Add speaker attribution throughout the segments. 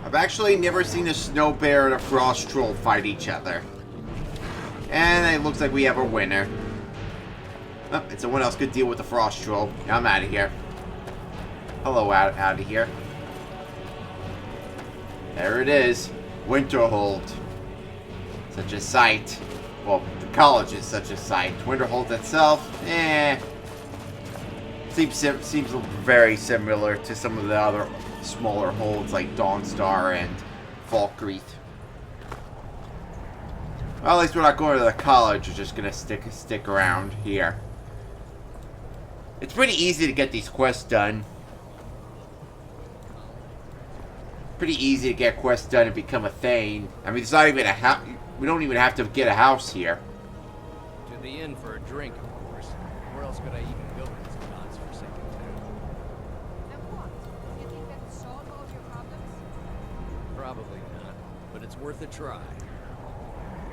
Speaker 1: I've actually never seen a snow bear and a frost troll fight each other. And it looks like we have a winner. Oh, and someone else could deal with the frost troll. I'm out of here. Hello, out of here. There it is. Winterhold. Such a sight. Well, the college is such a sight. Winterhold itself, seems very similar to some of the other smaller holds like Dawnstar and Falkreath. Well, at least we're not going to the college. We're just gonna stick around here. It's pretty easy to get these quests done. Pretty easy to get quests done and become a Thane. I mean, it's not even a house. We don't even have to get a house here.
Speaker 2: To the inn for a drink, of course. Where else could I even go in this god's-forsaken town?
Speaker 3: And what? You think that solved all of your problems?
Speaker 2: Probably not, but it's worth a try.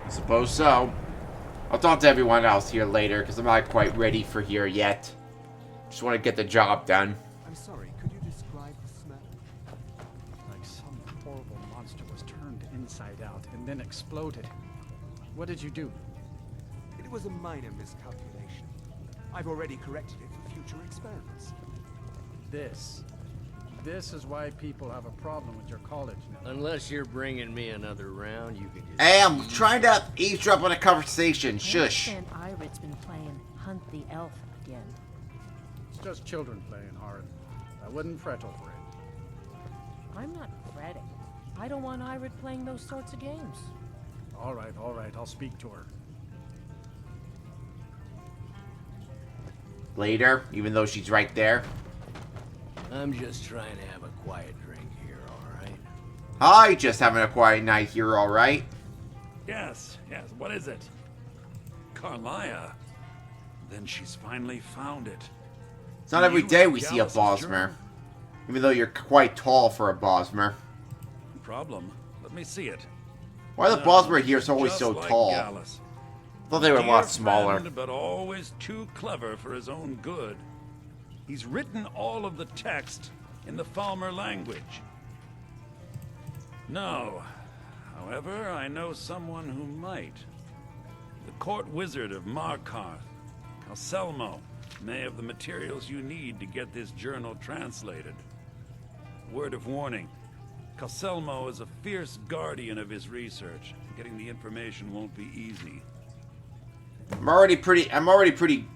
Speaker 1: I suppose so. I'll talk to everyone else here later, because I'm not quite ready for here yet. Just want to get the job done.
Speaker 4: I'm sorry, could you describe the smell? Like some horrible monster was turned inside out and then exploded. What did you do?
Speaker 5: It was a minor miscalculation. I've already corrected it for future experiments.
Speaker 4: This is why people have a problem with your college now.
Speaker 2: Unless you're bringing me another round, you can just...
Speaker 1: Hey, I'm trying to eavesdrop on a conversation. Shush.
Speaker 6: I understand Irit's been playing Hunt the Elf again.
Speaker 4: It's just children playing hard. I wouldn't fret over it.
Speaker 6: I'm not fretting. I don't want Irit playing those sorts of games.
Speaker 4: All right, I'll speak to her.
Speaker 1: Later, even though she's right there.
Speaker 2: I'm just trying to have a quiet drink here, alright?
Speaker 1: Hi, just having a quiet night here, alright?
Speaker 7: Yes, what is it? Carlia. Then she's finally found it.
Speaker 1: It's not every day we see a Bosmer. Even though you're quite tall for a Bosmer.
Speaker 7: Problem? Let me see it.
Speaker 1: Why are the Bosmer here always so
Speaker 7: like
Speaker 1: tall?
Speaker 7: Gallus.
Speaker 1: I thought they were a lot
Speaker 7: Dear
Speaker 1: smaller.
Speaker 7: friend, but always too clever for his own good. He's written all of the text in the Falmer language. No. However, I know someone who might. The court wizard of Markarth, Calselmo, may have the materials you need to get this journal translated. Word of warning. Calselmo is a fierce guardian of his research. Getting the information won't be easy.
Speaker 1: I'm already pretty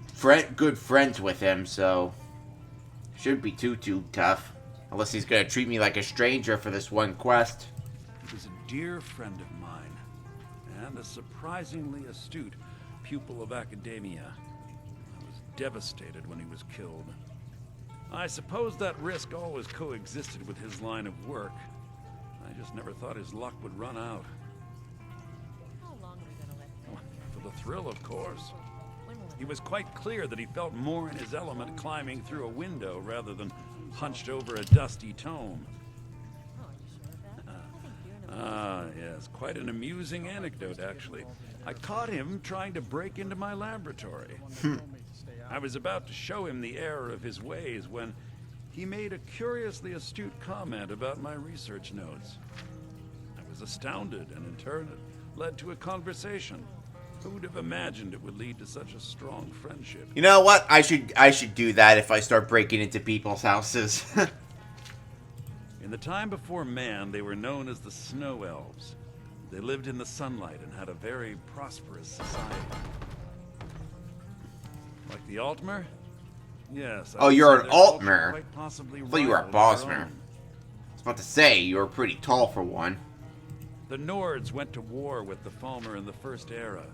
Speaker 1: good friends with him, so shouldn't be too tough. Unless he's gonna treat me like a stranger for this one quest.
Speaker 7: He was a dear friend of mine, and a surprisingly astute pupil of academia. I was devastated when he was killed. I suppose that risk always coexisted with his line of work. I just never thought his luck would run out.
Speaker 6: How long are we gonna let
Speaker 7: For the thrill, of course.
Speaker 6: When will it
Speaker 7: He was quite clear that he felt more in his element climbing through a window rather than hunched over a dusty tome.
Speaker 6: Oh, are you sure of that? I think you're in a
Speaker 7: Ah, yes, quite an amusing anecdote, actually. I caught him trying to break into my laboratory. I was about to show him the error of his ways when he made a curiously astute comment about my research notes. I was astounded, and in turn it led to a conversation. Who would have imagined it would lead to such a strong friendship?
Speaker 1: You know what? I should do that if I start breaking into people's houses.
Speaker 7: In the time before man, they were known as the Snow Elves. They lived in the sunlight and had a very prosperous society. Like the Altmer? Yes.
Speaker 1: Oh, you're
Speaker 7: would
Speaker 1: an
Speaker 7: say their culture
Speaker 1: Altmer.
Speaker 7: quite possibly
Speaker 1: I thought you were a
Speaker 7: rivaled our
Speaker 1: Bosmer.
Speaker 7: own.
Speaker 1: I was about to say, you were pretty tall for one.
Speaker 7: The Nords went to war with the Falmer in the First Era.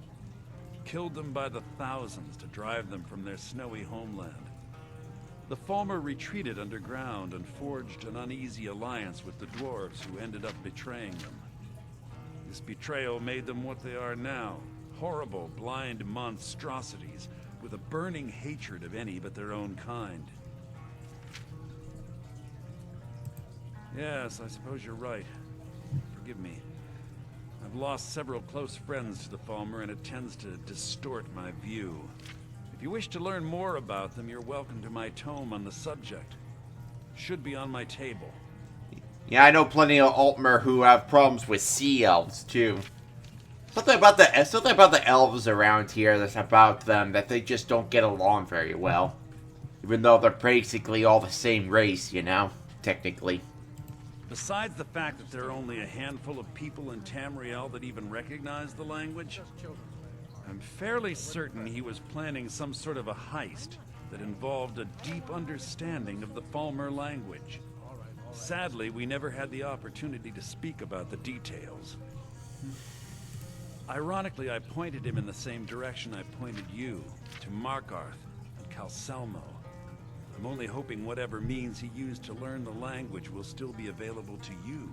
Speaker 7: Killed them by the thousands to drive them from their snowy homeland. The Falmer retreated underground and forged an uneasy alliance with the dwarves who ended up betraying them. This betrayal made them what they are now, horrible, blind monstrosities with a burning hatred of any but their own kind. Yes, I suppose you're right. Forgive me. I've lost several close friends to the Falmer, and it tends to distort my view. If you wish to learn more about them, you're welcome to my tome on the subject. Should be on my table.
Speaker 1: Yeah, I know plenty of Altmer who have problems with sea elves too. Something about the elves around here that's about them that they just don't get along very well. Even though they're basically all the same race, you know, technically.
Speaker 7: Besides the fact that there are only a handful of people in Tamriel that even recognize the language, I'm fairly certain he was planning some sort of a heist that involved a deep understanding of the Falmer language. Sadly, we never had the opportunity to speak about the details. Ironically, I pointed him in the same direction I pointed you, to Markarth and Calselmo. I'm only hoping whatever means he used to learn the language will still be available to you.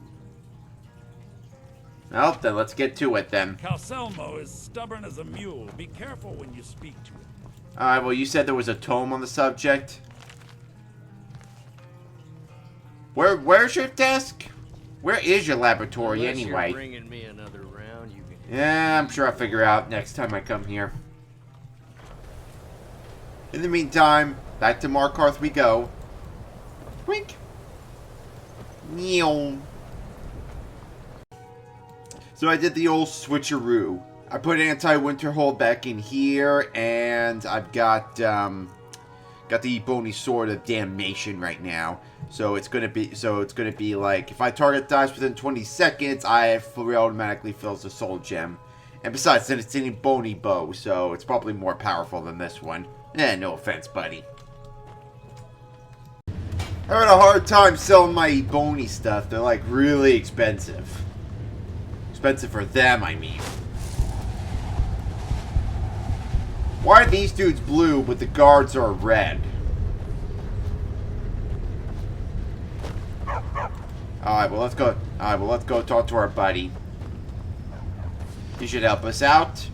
Speaker 1: Well, then let's get to it then.
Speaker 7: Calselmo is stubborn as a mule. Be careful when you speak to him.
Speaker 1: Alright, well, you said there was a tome on the subject. Where's your desk? Where is your laboratory
Speaker 2: Unless
Speaker 1: anyway?
Speaker 2: You're bringing me another round, you can...
Speaker 1: Yeah, I'm sure I'll figure out next time I come here. In the meantime, back to Markarth we go. Wink. Meow. So I did the old switcheroo. I put Anti-Winterhold back in here, and I've got the Bony Sword of Damnation right now. So it's gonna be like if I target dies within 20 seconds, I automatically fills the soul gem. And besides, then it's in Bony Bow, so it's probably more powerful than this one. No offense, buddy. I had a hard time selling my bony stuff. They're like really expensive. Expensive for them, I mean. Why are these dudes blue, but the guards are red? Alright, well let's go. Alright, well let's go talk to our buddy. He should help us out.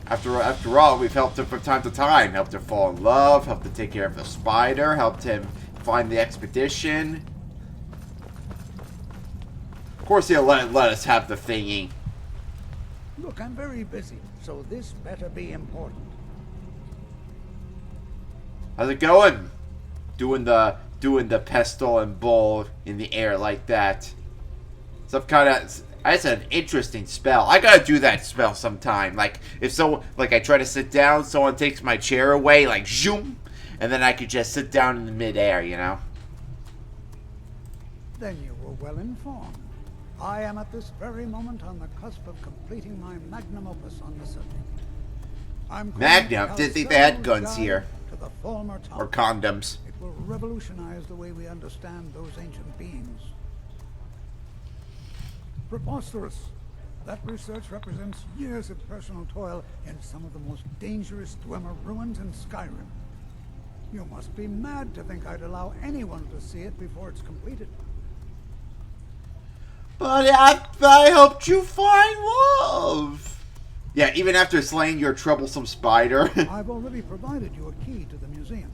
Speaker 1: After all, we've helped him from time to time. Helped him fall in love, helped him take care of the spider, helped him find the expedition. Of course he'll let us have the thingy.
Speaker 8: Look, I'm very busy, so this better be important.
Speaker 1: How's it going? Doing the pestle and bowl in the air like that. Some kind of... That's an interesting spell. I gotta do that spell sometime. Like, I try to sit down, someone takes my chair away, like, zoom, and then I could just sit down in the midair, you know?
Speaker 8: Then you were well informed. I am at this very moment on the cusp of completing my magnum opus on the subject.
Speaker 1: Magnum? Didn't think they had guns here.
Speaker 8: To the Falmer top.
Speaker 1: Or condoms.
Speaker 8: It will revolutionize the way we understand those ancient beings. Preposterous. That research represents years of personal toil in some of the most dangerous Dwemer ruins in Skyrim. You must be mad to think I'd allow anyone to see it before it's completed.
Speaker 1: But I helped you find love. Yeah, even after slaying your troublesome spider.
Speaker 8: I've already provided you a key to the museum.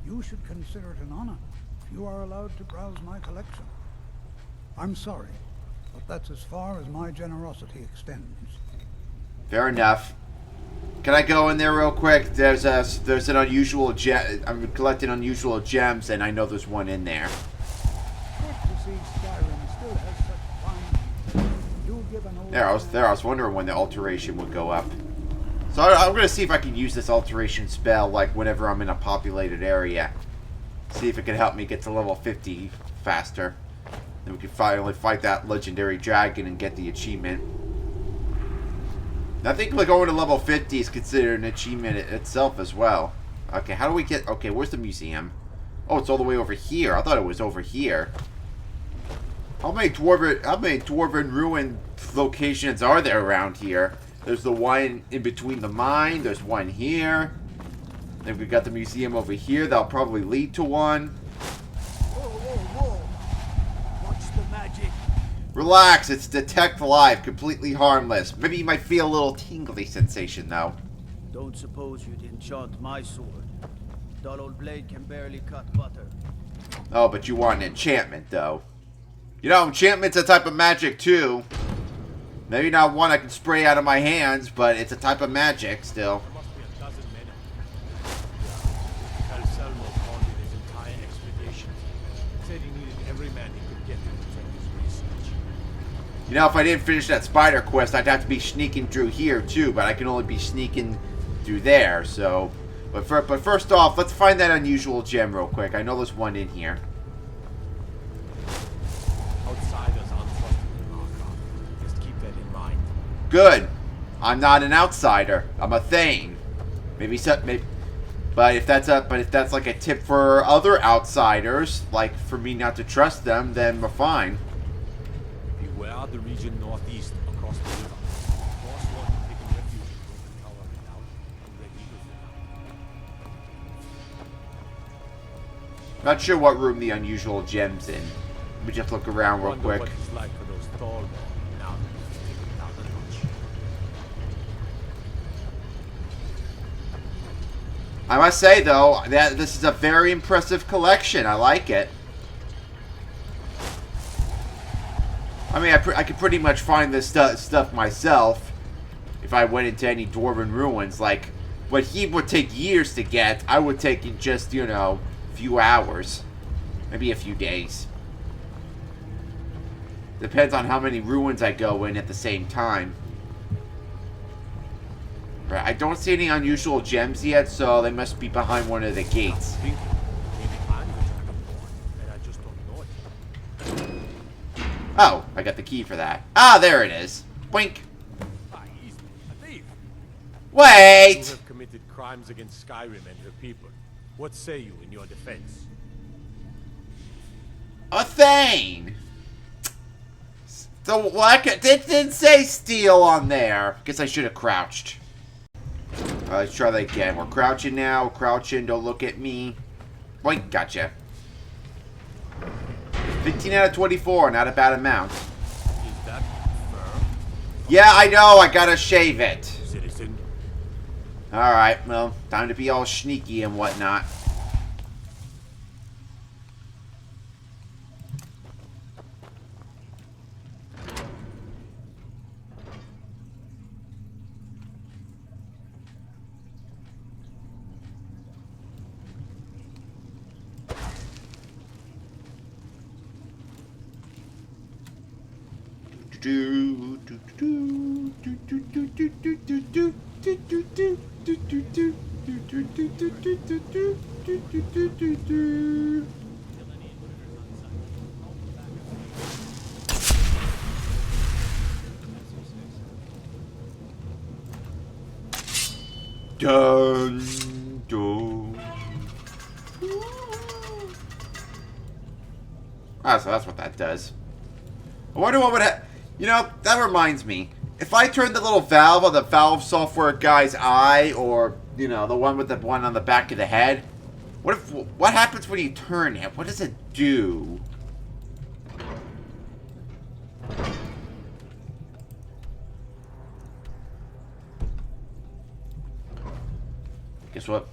Speaker 8: You should consider it an honor if you are allowed to browse my collection. I'm sorry, but that's as far as my generosity extends.
Speaker 1: Fair enough. Can I go in there real quick? There's an unusual gem. I'm collecting unusual gems, and I know there's one in there.
Speaker 8: Good to see Skyrim still has such fine. You give an old
Speaker 1: I was wondering when the alteration would go up. So I'm gonna see if I can use this alteration spell, like whenever I'm in a populated area. See if it can help me get to level 50 faster. Then we can finally fight that legendary dragon and get the achievement. I think going to level 50 is considered an achievement itself as well. Okay, how do we get... Okay, where's the museum? Oh, it's all the way over here. I thought it was over here. How many dwarven ruin locations are there around here? There's the one in between the mine. There's one here. Then we've got the museum over here. That'll probably lead to one.
Speaker 5: Whoa, whoa, whoa. Watch the magic.
Speaker 1: Relax, it's Detect Live, completely harmless. Maybe you might feel a little tingly sensation, though.
Speaker 9: Don't suppose you'd enchant my sword. Dull old blade can barely cut butter.
Speaker 1: Oh, but you want an enchantment, though. You know, enchantment's a type of magic, too. Maybe not one I can spray out of my hands, but it's a type of magic, still.
Speaker 10: There must be a dozen men. Calselmo called in his entire expedition. Said he needed every man he could get to protect his race.
Speaker 1: You know, if I didn't finish that spider quest, I'd have to be sneaking through here too, but I can only be sneaking through there, so... But first off, let's find that unusual gem real quick. I know there's one in here.
Speaker 2: Outsiders aren't trusted in Arkham. Just keep that in mind.
Speaker 1: Good. I'm not an outsider. I'm a Thane. Maybe but if that's like a tip for other outsiders, like for me not to trust them, then we're fine.
Speaker 2: Beware the region northeast across the river. Force one taking refuge in Broken Tower Redoubt and Red Eagle's Redoubt.
Speaker 1: Not sure what room the unusual gem's in. Let me just look around real quick.
Speaker 2: What it's like for those tall men now that you've taken down the notch.
Speaker 1: I must say, though, that this is a very impressive collection. I like it. I mean, I could pretty much find this stuff myself if I went into any dwarven ruins. Like, what he would take years to get, I would take in just, you know, a few hours. Maybe a few days. Depends on how many ruins I go in at the same time. Right, I don't see any unusual gems yet, so they must be behind one of the gates.
Speaker 2: Maybe I'm the Dragonborn, and I just don't know it.
Speaker 1: Oh, I got the key for that. Ah, there it is. Boink.
Speaker 2: Ah, easy. A thief.
Speaker 1: Wait!
Speaker 2: You have committed crimes against Skyrim and her people. What say you in your defense?
Speaker 1: A Thane! So, what? It didn't say steal on there. Guess I should have crouched. Alright, let's try that again. We're crouching now. Crouching, don't look at me. Boink, gotcha. 15 out of 24, not a bad amount.
Speaker 2: Is that fair?
Speaker 1: Yeah, I know, I gotta shave it.
Speaker 2: Citizen?
Speaker 1: Alright, well, time to be all sneaky and whatnot. Dun, dun. Ah, so that's what that does. I wonder what would you know, that reminds me. If I turn the little valve on the valve software guy's eye, or, you know, the one with the one on the back of the head, what happens when you turn it? What does it do? Guess what?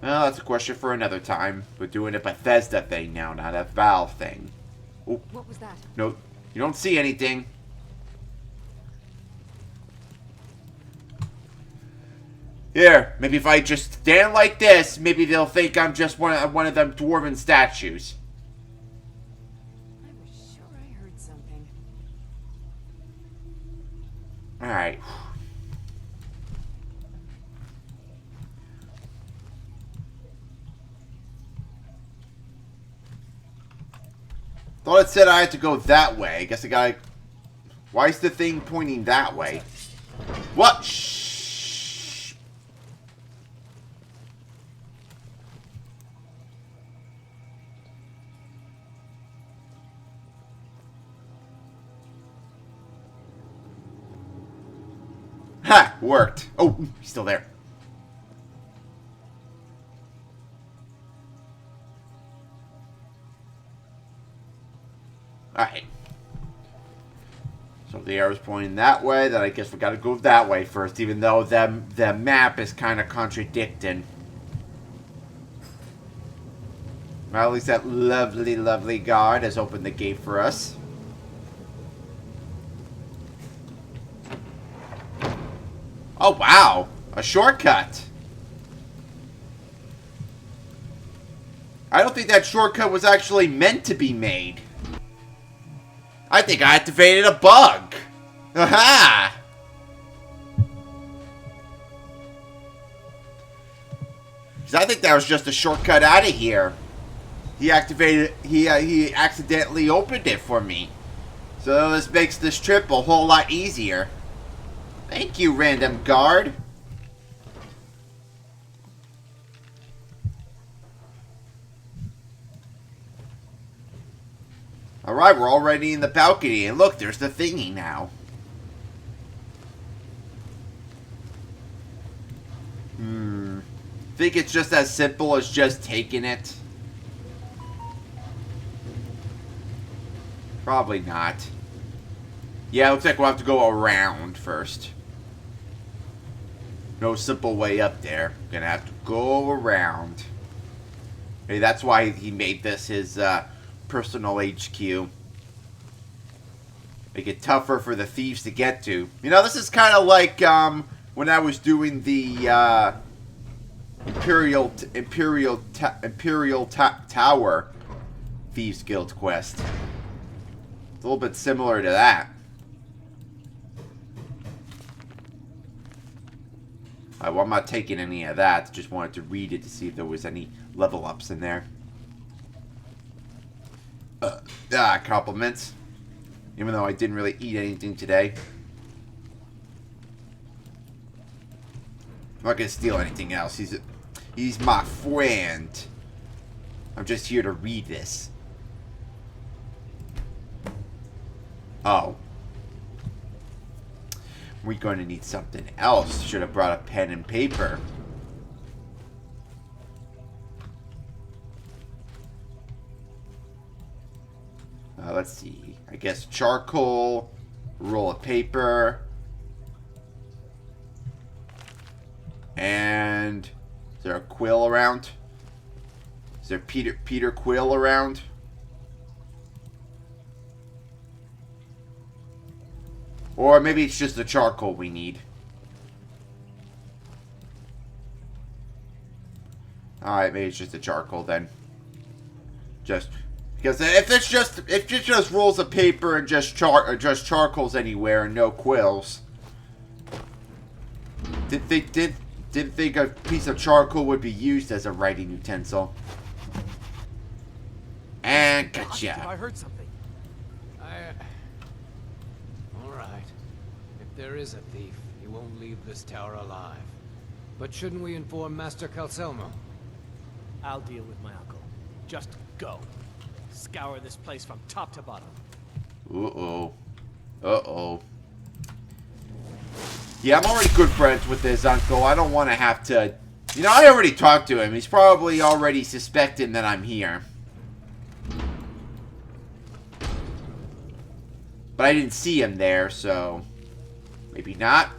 Speaker 1: Well, that's a question for another time. We're doing a Bethesda thing now, not a Valve thing. Oh.
Speaker 3: What was that?
Speaker 1: No, you don't see anything. Here, maybe if I just stand like this, maybe they'll think I'm just one of them dwarven statues.
Speaker 3: I was sure I heard something.
Speaker 1: Alright. Thought it said I had to go that way. I guess I gotta... Why is the thing pointing that way? What? Shh. Ha! Worked. Oh, he's still there. Alright. So the arrow's pointing that way, then I guess we gotta go that way first, even though the map is kind of contradicting. Well, at least that lovely, lovely guard has opened the gate for us. Oh, wow! A shortcut! I don't think that shortcut was actually meant to be made. I think I activated a bug. Aha! I think that was just a shortcut out of here. He accidentally opened it for me. So this makes this trip a whole lot easier. Thank you, random guard. Alright, we're already in the balcony, and look, there's the thingy now. Think it's just as simple as just taking it? Probably not. Yeah, looks like we'll have to go around first. No simple way up there. Gonna have to go around. Maybe that's why he made this his personal HQ. Make it tougher for the thieves to get to. You know, this is kind of like when I was doing the Imperial Tower Thieves Guild quest. It's a little bit similar to that. Well, I'm not taking any of that. Just wanted to read it to see if there was any level ups in there. Compliments. Even though I didn't really eat anything today. I'm not gonna steal anything else. He's my friend. I'm just here to read this. Oh. We're going to need something else. Should have brought a pen and paper. Let's see. I guess charcoal, roll of paper, and is there a quill around? Is there Peter Quill around? Or maybe it's just the charcoal we need. Alright, maybe it's just the charcoal then. Just because if it's just rolls of paper and just charcoals anywhere and no quills. Didn't think a piece of charcoal would be used as a writing utensil. And gotcha.
Speaker 10: I heard something. Alright. If there is a thief, he won't leave this tower alive. But shouldn't we inform Master Calcelmo?
Speaker 11: I'll deal with my uncle. Just go. Scour this place from top to bottom.
Speaker 1: Uh-oh. Uh-oh. Yeah, I'm already good friends with his uncle. I don't want to have to... You know, I already talked to him. He's probably already suspecting that I'm here. But I didn't see him there, so... Maybe not.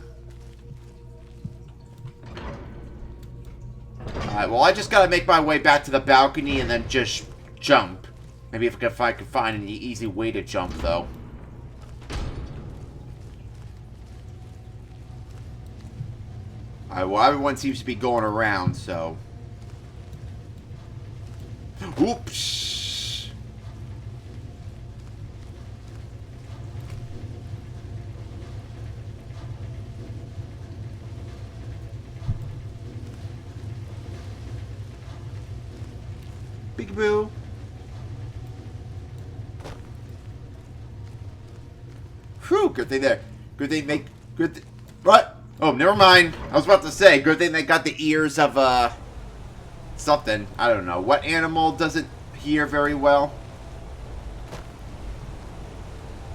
Speaker 1: Alright, well, I just gotta make my way back to the balcony and then just jump. Maybe if I could find an easy way to jump, though. Alright, well, everyone seems to be going around, so... Oops! Peekaboo! Whew, good thing there. Good thing they... What? Oh, never mind. I was about to say, good thing they got the ears of, something. I don't know. What animal doesn't hear very well?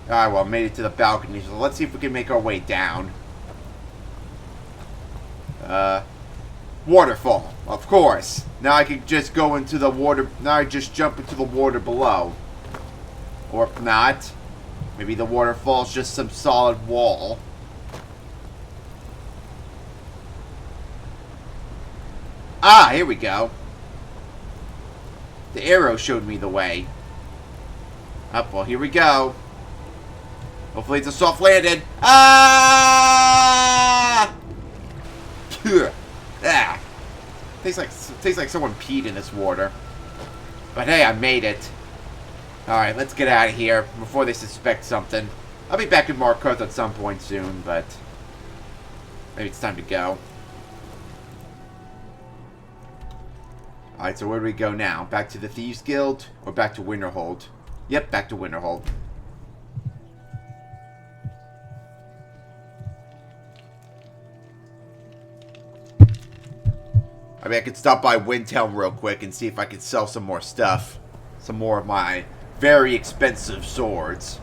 Speaker 1: Alright, well, made it to the balcony, so let's see if we can make our way down. Waterfall, of course. Now I can just go into the water. Now I just jump into the water below. Or if not, maybe the waterfall's just some solid wall. Ah, here we go. The arrow showed me the way. Up, well, here we go. Hopefully it's a soft landing. Ah! Ah! Tastes like someone peed in this water. But hey, I made it. Alright, let's get out of here before they suspect something. I'll be back in Markarth at some point soon, but maybe it's time to go. Alright, so where do we go now? Back to the Thieves Guild or back to Winterhold? Yep, back to Winterhold. I mean, I could stop by Windhelm real quick and see if I could sell some more stuff. Some more of my very expensive swords.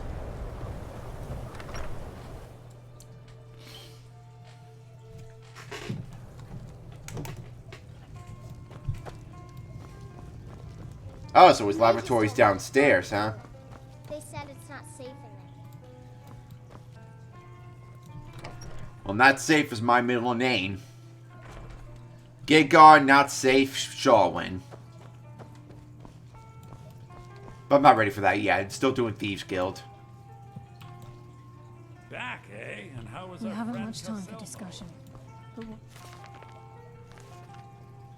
Speaker 1: Oh, so his laboratory's downstairs, huh?
Speaker 12: They said it's not safe in there.
Speaker 1: Well, not safe is my middle name. Gigar, not safe, Shawwin. But I'm not ready for that yet. I'm still doing Thieves Guild.
Speaker 7: Back, eh? And how was
Speaker 6: We
Speaker 7: our
Speaker 6: haven't
Speaker 7: friend
Speaker 6: much time for
Speaker 7: Cassell?
Speaker 6: discussion. But what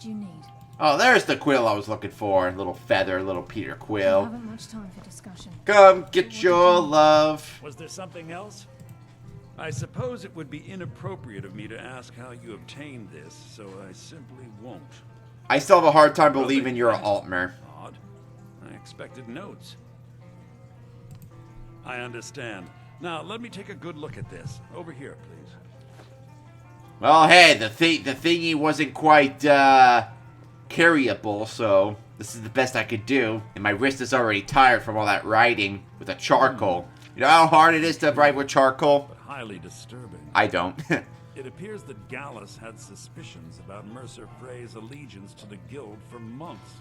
Speaker 6: do you need?
Speaker 1: Oh, there's the Quill I was looking for. Little feather, little Peter
Speaker 6: We
Speaker 1: Quill.
Speaker 6: haven't much time for discussion.
Speaker 1: Come get your love.
Speaker 7: Was there something else? I suppose it would be inappropriate of me to ask how you obtained this, so I simply won't.
Speaker 1: I still have a hard time believing you're an Altmer.
Speaker 7: Odd. I expected notes. I understand. Now, let me take a good look at this. Over here, please.
Speaker 1: Well, hey, the thingy wasn't quite, carryable, so this is the best I could do. And my wrist is already tired from all that writing with the charcoal. You know how hard it is to write with charcoal?
Speaker 7: But highly disturbing.
Speaker 1: I don't.
Speaker 7: It appears that Gallus had suspicions about Mercer Frey's allegiance to the guild for months.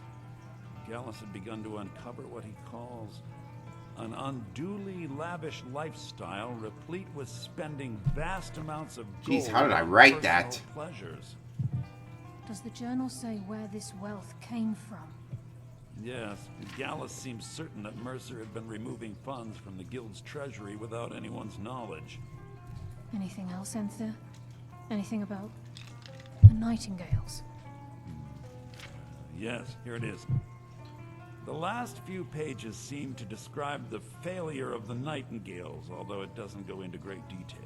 Speaker 7: Gallus had begun to uncover what he calls an unduly lavish lifestyle replete with spending vast amounts of gold.
Speaker 1: Jeez, how did I
Speaker 7: on
Speaker 1: write
Speaker 7: personal
Speaker 1: that?
Speaker 7: Pleasures.
Speaker 6: Does the journal say where this wealth came from?
Speaker 7: Yes, Gallus seems certain that Mercer had been removing funds from the guild's treasury without anyone's knowledge.
Speaker 6: Anything else, Enther? Anything about the Nightingales?
Speaker 7: Yes, here it is. The last few pages seem to describe the failure of the Nightingales, although it doesn't go into great detail.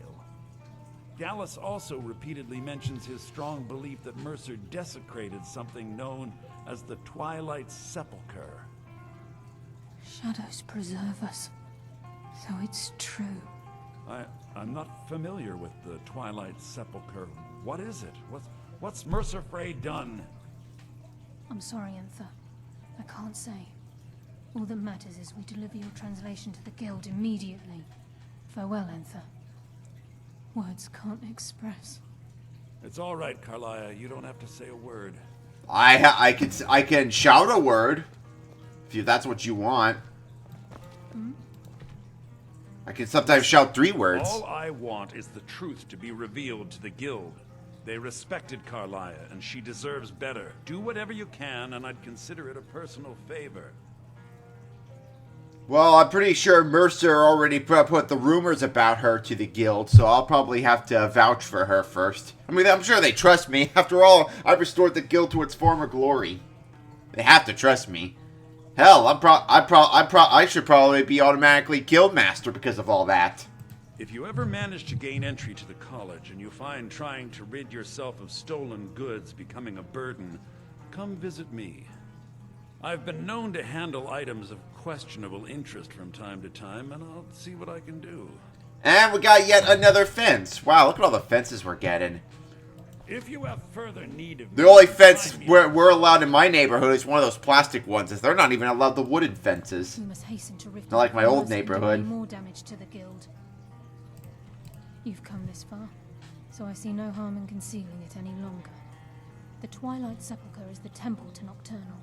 Speaker 7: Gallus also repeatedly mentions his strong belief that Mercer desecrated something known as the Twilight Sepulchre.
Speaker 6: Shadows preserve us. So it's true.
Speaker 7: I'm not familiar with the Twilight Sepulchre. What is it? What's Mercer Frey done?
Speaker 6: I'm sorry, Enther. I can't say. All that matters is we deliver your translation to the guild immediately. Farewell, Enther. Words can't express.
Speaker 7: It's all right, Carlia. You don't have to say a word.
Speaker 1: I can shout a word if that's what you want. I can sometimes shout 3 words.
Speaker 7: All I want is the truth to be revealed to the guild. They respected Carlia, and she deserves better. Do whatever you can, and I'd consider it a personal favor.
Speaker 1: Well, I'm pretty sure Mercer already put the rumors about her to the guild, so I'll probably have to vouch for her first. I mean, I'm sure they trust me. After all, I restored the guild to its former glory. They have to trust me. Hell, I should probably be automatically guildmaster because of all that.
Speaker 7: If you ever manage to gain entry to the college and you find trying to rid yourself of stolen goods becoming a burden, come visit me. I've been known to handle items of questionable interest from time to time, and I'll see what I can do.
Speaker 1: And we got yet another fence. Wow, look at all the fences we're getting.
Speaker 7: If you have further need of
Speaker 1: The only fence we're allowed in my neighborhood is one of those plastic ones, as they're not even allowed the wooden fences.
Speaker 6: We must hasten to Rift.
Speaker 1: Not like my old
Speaker 6: Mercer can do
Speaker 1: neighborhood.
Speaker 6: More damage to the guild. You've come this far, so I see no harm in concealing it any longer. The Twilight Sepulchre is the temple to Nocturnal.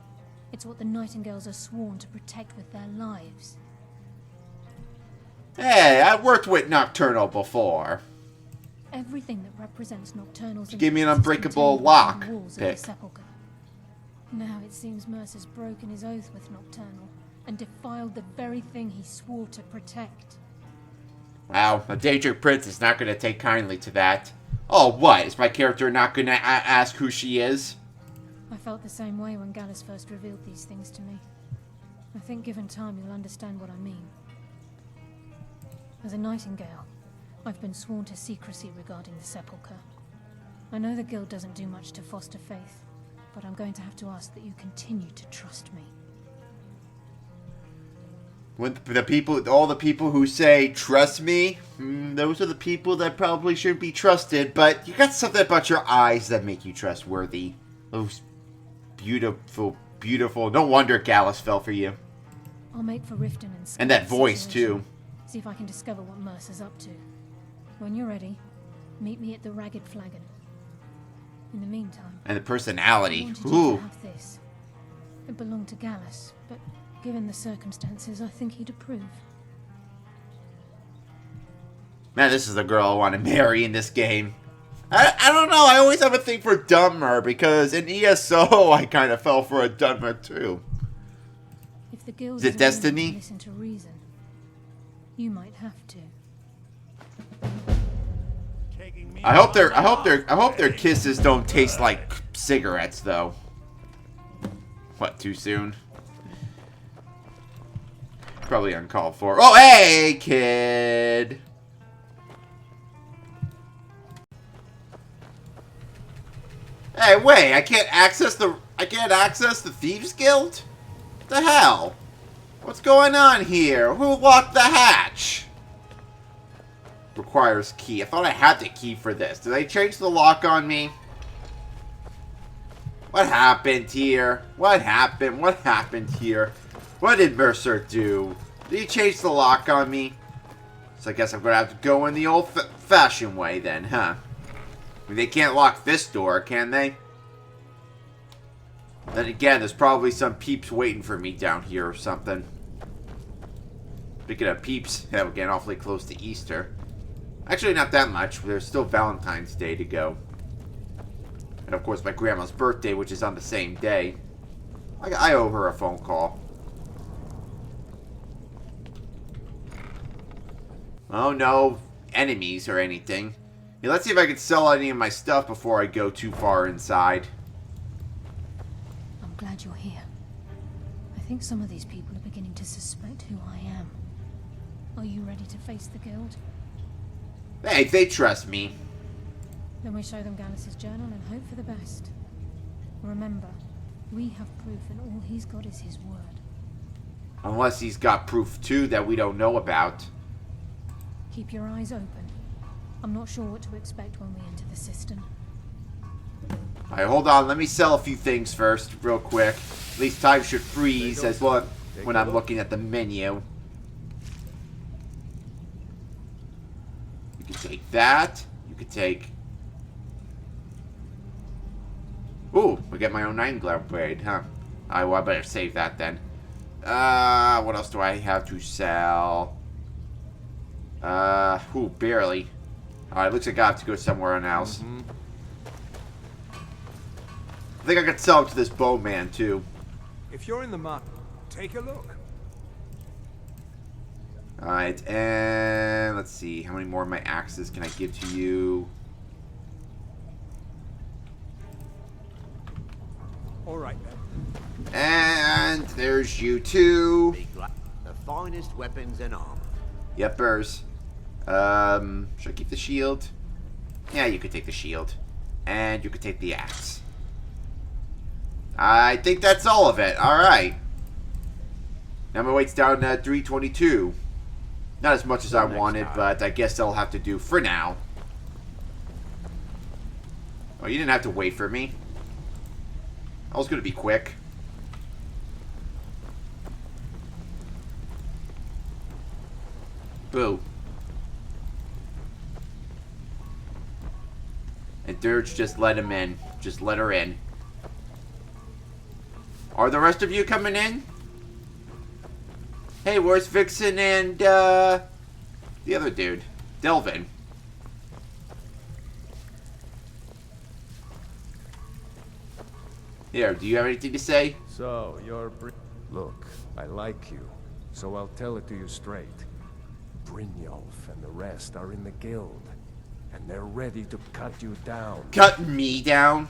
Speaker 6: It's what the Nightingales are sworn to protect with their lives.
Speaker 1: Hey, I worked with Nocturnal before.
Speaker 6: Everything that represents Nocturnal's
Speaker 1: Give me an
Speaker 6: influence is
Speaker 1: unbreakable
Speaker 6: contained
Speaker 1: lock
Speaker 6: within the walls of
Speaker 1: pick.
Speaker 6: the Sepulchre. Now it seems Mercer's broken his oath with Nocturnal and defiled the very thing he swore to protect.
Speaker 1: Wow, a Danger Prince is not going to take kindly to that. Oh, what? Is my character not going to ask who she is?
Speaker 6: I felt the same way when Gallus first revealed these things to me. I think given time you'll understand what I mean. As a Nightingale, I've been sworn to secrecy regarding the Sepulchre. I know the Guild doesn't do much to foster faith, but I'm going to have to ask that you continue to trust me.
Speaker 1: When all the people who say, trust me, those are the people that probably shouldn't be trusted, but you got something about your eyes that make you trustworthy. Those beautiful, beautiful. No wonder Gallus fell for you.
Speaker 6: I'll make for Riften
Speaker 1: and that voice, too.
Speaker 6: See if I can discover what Mercer's up to. When you're ready, meet me at the Ragged Flagon. In the meantime...
Speaker 1: And the personality.
Speaker 6: I wanted you to have this. It belonged to Gallus, but given the circumstances, I think he'd approve.
Speaker 1: Man, this is the girl I want to marry in this game. I don't know, I always have a thing for Dunmer, because in ESO, I kind of fell for a Dunmer, too.
Speaker 6: If the guild
Speaker 1: is it destiny?
Speaker 6: To listen to reason, you might have to.
Speaker 1: I hope their kisses don't taste like cigarettes, though. What, too soon? Probably uncalled for. Oh, hey, kid! Hey, wait, I can't access the Thieves Guild? What the hell? What's going on here? Who locked the hatch? Requires key. I thought I had the key for this. Did they change the lock on me? What happened here? What happened? What happened here? What did Mercer do? Did he change the lock on me? So I guess I'm gonna have to go in the old-fashioned way then, huh? I mean, they can't lock this door, can they? Then again, there's probably some peeps waiting for me down here or something. Speaking of peeps, yeah, we're getting awfully close to Easter. Actually, not that much. There's still Valentine's Day to go. And of course, my grandma's birthday, which is on the same day. I owe her a phone call. Oh, no enemies or anything. Yeah, let's see if I can sell any of my stuff before I go too far inside.
Speaker 6: I'm glad you're here. I think some of these people are beginning to suspect who I am. Are you ready to face the guild?
Speaker 1: Hey, they trust me.
Speaker 6: Then we show them Gallus's journal and hope for the best. Remember, we have proof and all he's got is his word.
Speaker 1: Unless he's got proof too that we don't know about.
Speaker 6: Keep your eyes open. I'm not sure what to expect when we enter the system.
Speaker 1: Alright, hold on. Let me sell a few things first, real quick. At least time should freeze as well when I'm looking at the menu. You can take that. You can take... Ooh, we get my own Nightingale blade, huh? Well, I better save that then. What else do I have to sell? Barely. Alright, looks like I have to go somewhere else. I think I could sell it to this bowman, too.
Speaker 5: If you're in the market, take a look.
Speaker 1: Alright, and let's see. How many more of my axes can I give to you?
Speaker 5: Alright then.
Speaker 1: And there's you too.
Speaker 13: The finest weapons and armor.
Speaker 1: Yepers. Should I keep the shield? Yeah, you could take the shield. And you could take the axe. I think that's all of it. Alright. Now my weight's down at 322. Not as much as I wanted, but I guess that'll have to do for now. Oh, you didn't have to wait for me. I was going to be quick. Boo. And Dirge just let him in. Just let her in. Are the rest of you coming in? Hey, where's Vixen and, the other dude? Delvin. Here, do you have anything to say?
Speaker 14: So, you're Look, I like you, so I'll tell it to you straight. Brynjolf and the rest are in the guild, and they're ready to cut you down.
Speaker 1: Cut me down?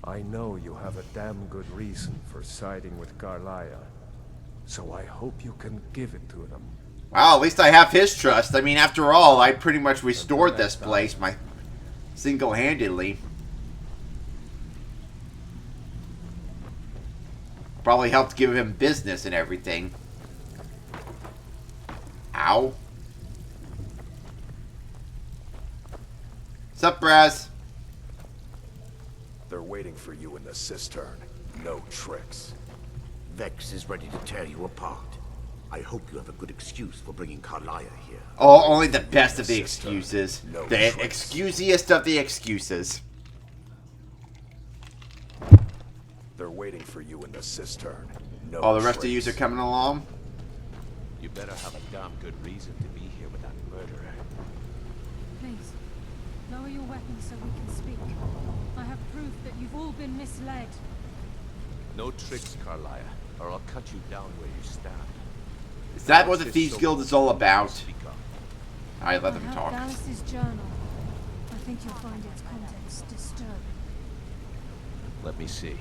Speaker 14: I know you have a damn good reason for siding with Carlia. so I hope you can give it to them.
Speaker 1: Well, at least I have his trust. I mean, after all, I pretty much restored this place single-handedly. Probably helped give him business and everything. Ow. Sup, Braz?
Speaker 13: They're waiting for you in the cistern. No tricks. Vex is ready to tear you apart. I hope you have a good excuse for bringing Carlia here.
Speaker 1: Oh, only the best of the excuses.
Speaker 13: No
Speaker 1: The
Speaker 13: tricks.
Speaker 1: excusiest of the excuses.
Speaker 13: They're waiting for you in the cistern. No
Speaker 1: Oh, the rest of
Speaker 13: tricks.
Speaker 1: you are coming along?
Speaker 2: You better have a damn good reason to be here with that murderer.
Speaker 6: Please, lower your weapons so we can speak. I have proof that you've all been misled.
Speaker 2: No tricks, Carlia, or I'll cut you down where you stand.
Speaker 1: Is that what the Thieves Guild is all about? Alright, let them
Speaker 6: I
Speaker 1: talk.
Speaker 6: have Dallas's journal. I think you'll find its contents disturbing.
Speaker 2: Let me see.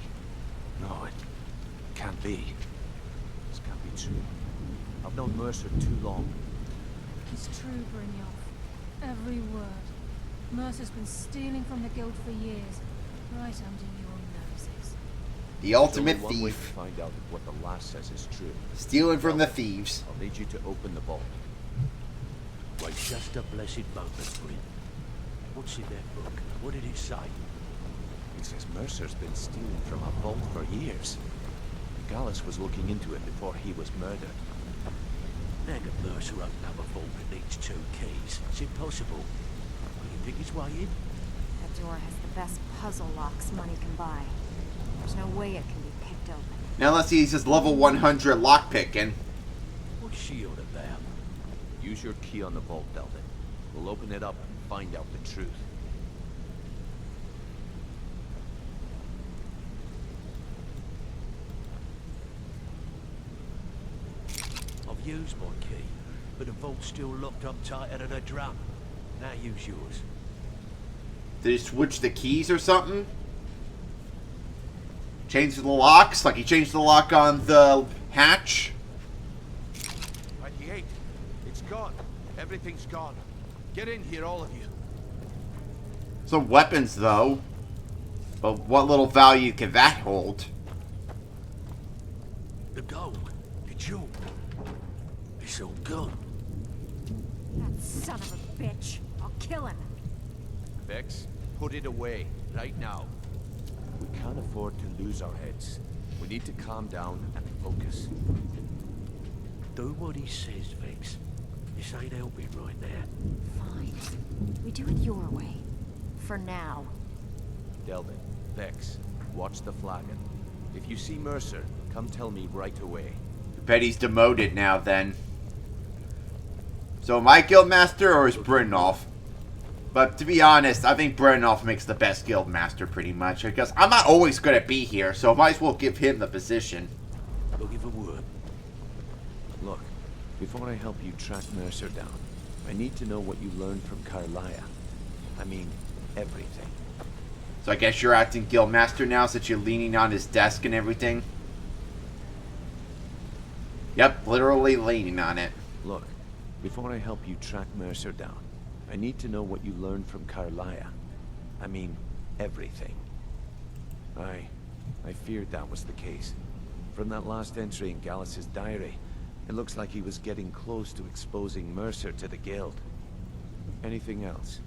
Speaker 2: No, it can't be. This can't be true. I've known Mercer too long.
Speaker 6: It's true, Brynjolf. Every word. Mercer's been stealing from the guild for years, right under your noses.
Speaker 1: The ultimate
Speaker 2: There's only one way to
Speaker 1: thief.
Speaker 2: find out if what the lass says is true.
Speaker 1: Stealing from the thieves.
Speaker 2: I'll need you to open the vault.
Speaker 15: Why, just a blessed moment, Bryn. What's in that book? What did it say?
Speaker 2: It says Mercer's been stealing from a vault for years. Gallus was looking into it before he was murdered.
Speaker 15: How can Mercer open up a vault that needs 2 keys? It's impossible. Will you pick his way in?
Speaker 16: That door has the best puzzle locks money can buy. There's no way it can be picked open.
Speaker 1: Now let's see, he says level 100 lockpicking.
Speaker 15: What's she on about?
Speaker 2: Use your key on the vault, Delvin. We'll open it up and find out the truth.
Speaker 15: I've used my key, but the vault's still locked up tighter than a drum. Now use yours.
Speaker 1: Did he switch the keys or something? Change the locks? Like he changed the lock on the hatch?
Speaker 5: 98. It's gone. Everything's gone. Get in here, all of you.
Speaker 1: Some weapons, though. But what little value can that hold?
Speaker 15: The gold. It's yours. It's all gone.
Speaker 16: That son of a bitch. I'll kill him.
Speaker 5: Vex, put it away, right now.
Speaker 2: We can't afford to lose our heads. We need to calm down and focus.
Speaker 15: Do what he says, Vex. This ain't helping right now.
Speaker 16: Fine. We do it your way. For now.
Speaker 2: Delvin, Vex, watch the flagon. If you see Mercer, come tell me right away.
Speaker 1: I bet he's demoted now, then. So am I Guildmaster or is Brynolf? But to be honest, I think Brynolf makes the best Guildmaster pretty much. Because I'm not always going to be here, so I might as well give him the position.
Speaker 15: We'll give a word.
Speaker 2: Look, before I help you track Mercer down, I need to know what you learned from Carlia. I mean, everything.
Speaker 1: So I guess you're acting Guildmaster now since you're leaning on his desk and everything? Yep, literally leaning on it.
Speaker 2: Look, before I help you track Mercer down, I need to know what you learned from Carlia. I mean, everything. I feared that was the case. From that last entry in Gallus's diary, it looks like he was getting close to exposing Mercer to the guild. Anything else?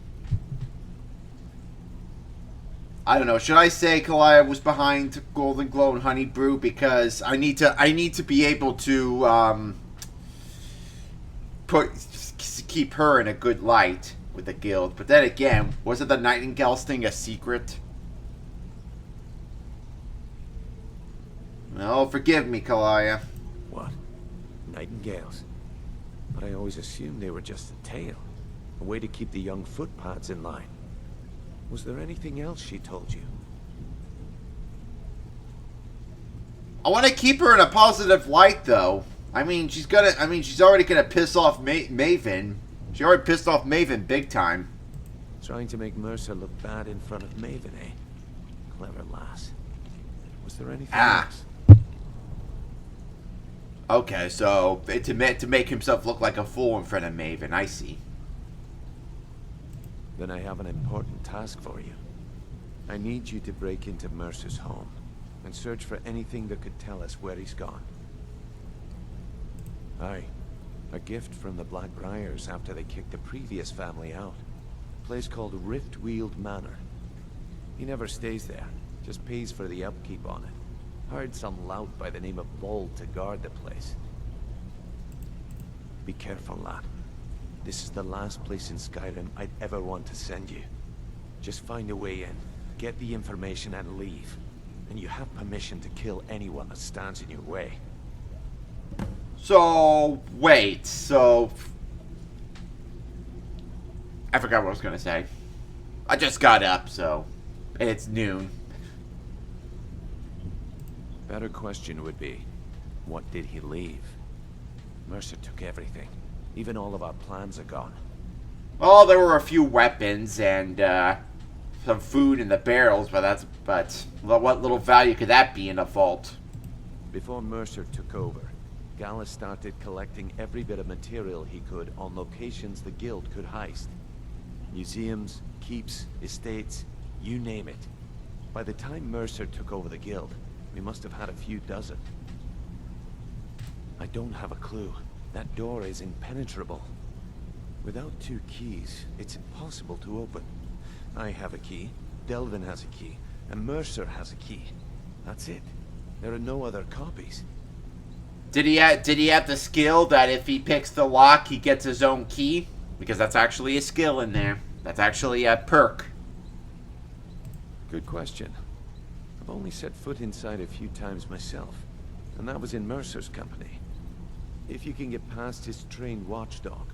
Speaker 1: I don't know. Should I say Kalia was behind Golden Glow and Honey Brew because I need to be able to keep her in a good light with the guild. But then again, wasn't the Nightingales thing a secret? Oh, forgive me, Kalia.
Speaker 2: What? Nightingales? But I always assumed they were just a tale. A way to keep the young footpads in line. Was there anything else she told you?
Speaker 1: I want to keep her in a positive light, though. I mean, she's already gonna piss off Maven. She already pissed off Maven big time.
Speaker 2: Trying to make Mercer look bad in front of Maven, eh? Clever lass. Was there anything else?
Speaker 1: Okay, so to make himself look like a fool in front of Maven. I see.
Speaker 2: Then I have an important task for you. I need you to break into Mercer's home and search for anything that could tell us where he's gone. Aye. A gift from the Blackbriars after they kicked the previous family out. A place called Riftweald Manor. He never stays there, just pays for the upkeep on it. Hired some lout by the name of Vold to guard the place. Be careful, lad. This is the last place in Skyrim I'd ever want to send you. Just find a way in, get the information and leave. And you have permission to kill anyone that stands in your way.
Speaker 1: So, wait, so... I forgot what I was gonna say. I just got up, so... It's noon.
Speaker 2: Better question would be, what did he leave? Mercer took everything. Even all of our plans are gone.
Speaker 1: Well, there were a few weapons and, some food in the barrels, but what little value could that be in a vault?
Speaker 2: Before Mercer took over, Gallus started collecting every bit of material he could on locations the guild could heist. Museums, keeps, estates, you name it. By the time Mercer took over the guild, we must have had a few dozen. I don't have a clue. That door is impenetrable. Without 2 keys, it's impossible to open. I have a key, Delvin has a key, and Mercer has a key. That's it. There are no other copies.
Speaker 1: Did he have the skill that if he picks the lock, he gets his own key? Because that's actually a skill in there. That's actually a perk.
Speaker 2: Good question. I've only set foot inside a few times myself, and that was in Mercer's company. If you can get past his trained watchdog,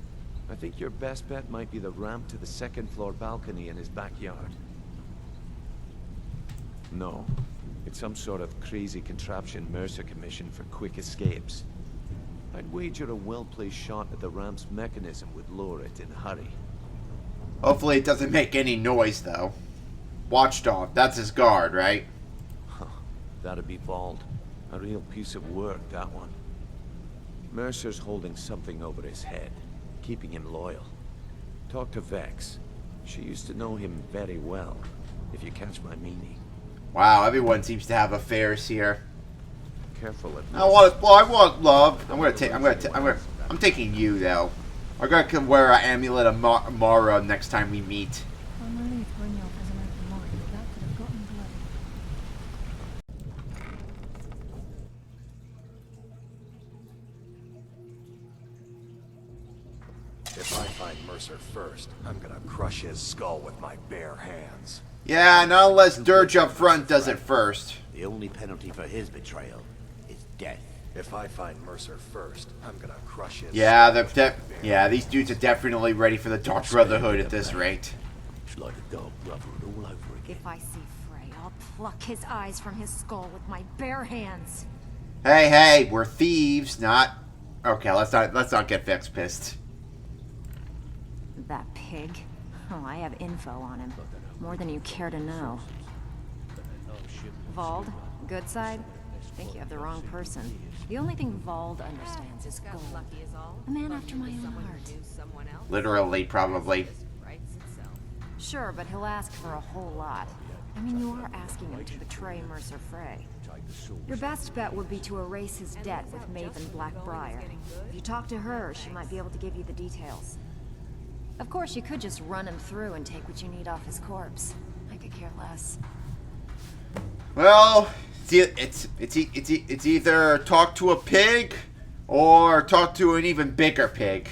Speaker 2: I think your best bet might be the ramp to the 2nd floor balcony in his backyard. No, it's some sort of crazy contraption Mercer commissioned for quick escapes. I'd wager a well-placed shot at the ramp's mechanism would lower it in a hurry.
Speaker 1: Hopefully it doesn't make any noise, though. Watchdog, that's his guard, right?
Speaker 2: Huh, that'd be Vold. A real piece of work, that one. Mercer's holding something over his head, keeping him loyal. Talk to Vex. She used to know him very well, if you catch my meaning.
Speaker 1: Wow, everyone seems to have affairs here.
Speaker 2: Careful at
Speaker 1: I want love. I'm taking you though. I'm gonna wear an amulet of Mara next time we meet.
Speaker 6: I'm relieved Brynjolf has an open mind. That could have gotten bloody.
Speaker 14: If I find Mercer first, I'm gonna crush his skull with my bare hands.
Speaker 1: Yeah, not unless Dirge up front does it first.
Speaker 13: The only penalty for his betrayal is death.
Speaker 14: If I find Mercer first, I'm gonna crush his
Speaker 1: Yeah, these dudes are definitely ready for the Dark Brotherhood at this rate.
Speaker 13: It's like the Dark Brotherhood all over again.
Speaker 16: If I see Frey, I'll pluck his eyes from his skull with my bare hands.
Speaker 1: Hey, we're thieves, not... Okay, let's not get Vex pissed.
Speaker 16: That pig? Oh, I have info on him. More than you care to know. Vold, good side? I think you have the wrong person. The only thing Vold understands is gold. A man after my own heart.
Speaker 1: Literally, probably.
Speaker 16: Sure, but he'll ask for a whole lot. I mean, you are asking him to betray Mercer Frey. Your best bet would be to erase his debt with Maven Blackbriar. If you talk to her, she might be able to give you the details. Of course, you could just run him through and take what you need off his corpse. I could care less.
Speaker 1: Well, it's either talk to a pig or talk to an even bigger pig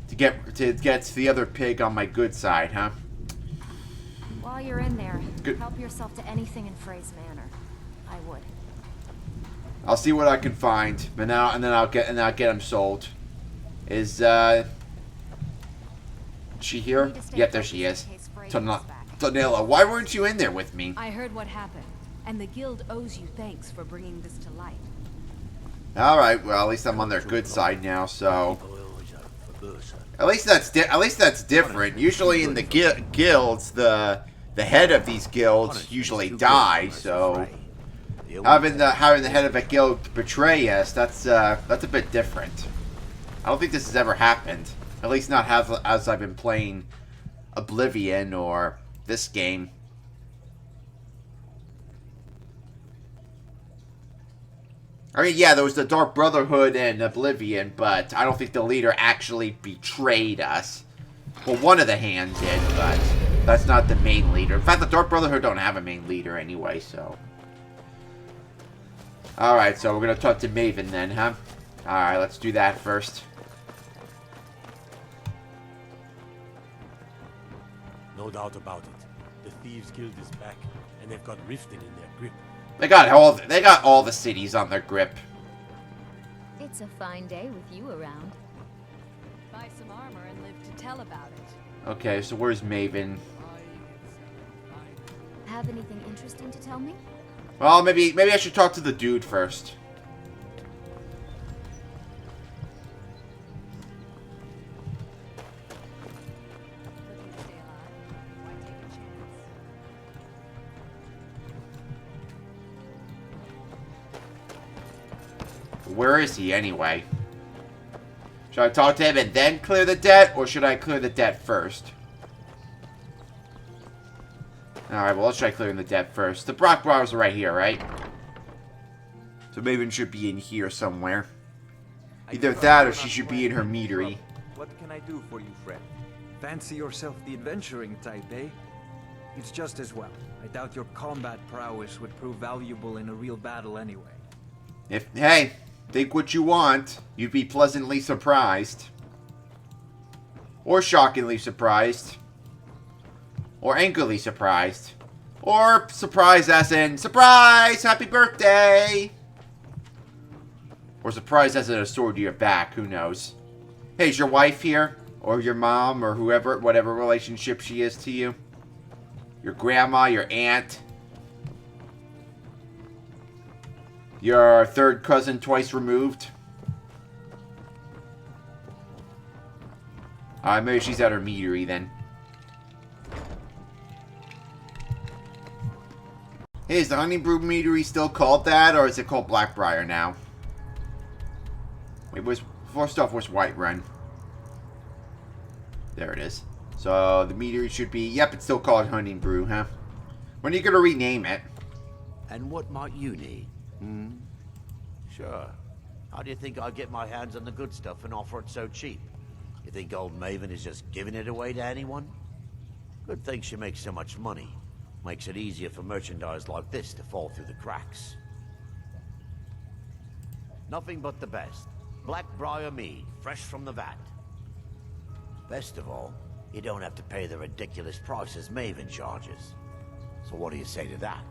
Speaker 1: to get to the other pig on my good side, huh?
Speaker 16: While you're in there, help yourself to anything in Frey's manor. I would.
Speaker 1: I'll see what I can find, but now and then I'll get him sold. Is she here? Yep, there she is. Tonella, why weren't you in there with me?
Speaker 3: I heard what happened, and the guild owes you thanks for bringing this to light.
Speaker 1: All right, well at least I'm on their good side now, so at least that's different. Usually in the guilds, the head of these guilds usually die, so having the head of a guild betray us, that's a bit different. I don't think this has ever happened. At least not as I've been playing Oblivion or this game. I mean, yeah, there was the Dark Brotherhood in Oblivion, but I don't think the leader actually betrayed us. Well, one of the hands did, but that's not the main leader. In fact, the Dark Brotherhood don't have a main leader anyway, so... Alright, so we're gonna talk to Maven then, huh? Alright, let's do that first.
Speaker 15: No doubt about it. The Thieves Guild is back, and they've got Riften in their grip.
Speaker 1: They got all the cities on their grip.
Speaker 17: It's a fine day with you around.
Speaker 3: Buy some armor and live to tell about it.
Speaker 1: Okay, so where's Maven?
Speaker 17: Have anything interesting to tell me?
Speaker 1: Well, maybe I should talk to the dude first. Where is he anyway? Should I talk to him and then clear the debt, or should I clear the debt first? Alright, well, let's try clearing the debt first. The Brock Bars are right here, right? So Maven should be in here somewhere. Either that or she should be in her meadery.
Speaker 18: What can I do for you, friend? Fancy yourself the adventuring type, eh? It's just as well. I doubt your combat prowess would prove valuable in a real battle anyway.
Speaker 1: Hey, think what you want. You'd be pleasantly surprised. Or shockingly surprised. Or angrily surprised. Or surprised as in, surprise! Happy birthday! Or surprised as in a sword to your back, who knows. Hey, is your wife here? Or your mom, or whoever, whatever relationship she is to you? Your grandma, your aunt? Your third cousin twice removed? Maybe she's at her meadery then. Hey, is the Honeybrew Meadery still called that, or is it called Blackbriar now? Wait, first off, where's Whiterun? There it is. So, the meadery should be... Yep, it's still called Honeybrew, huh? When are you gonna rename it?
Speaker 15: And what might you need? Hmm? Sure. How do you think I get my hands on the good stuff and offer it so cheap? You think old Maven is just giving it away to anyone? Good thing she makes so much money. Makes it easier for merchandise like this to fall through the cracks. Nothing but the best. Blackbriar mead, fresh from the vat. Best of all, you don't have to pay the ridiculous prices Maven charges. So what do you say to that?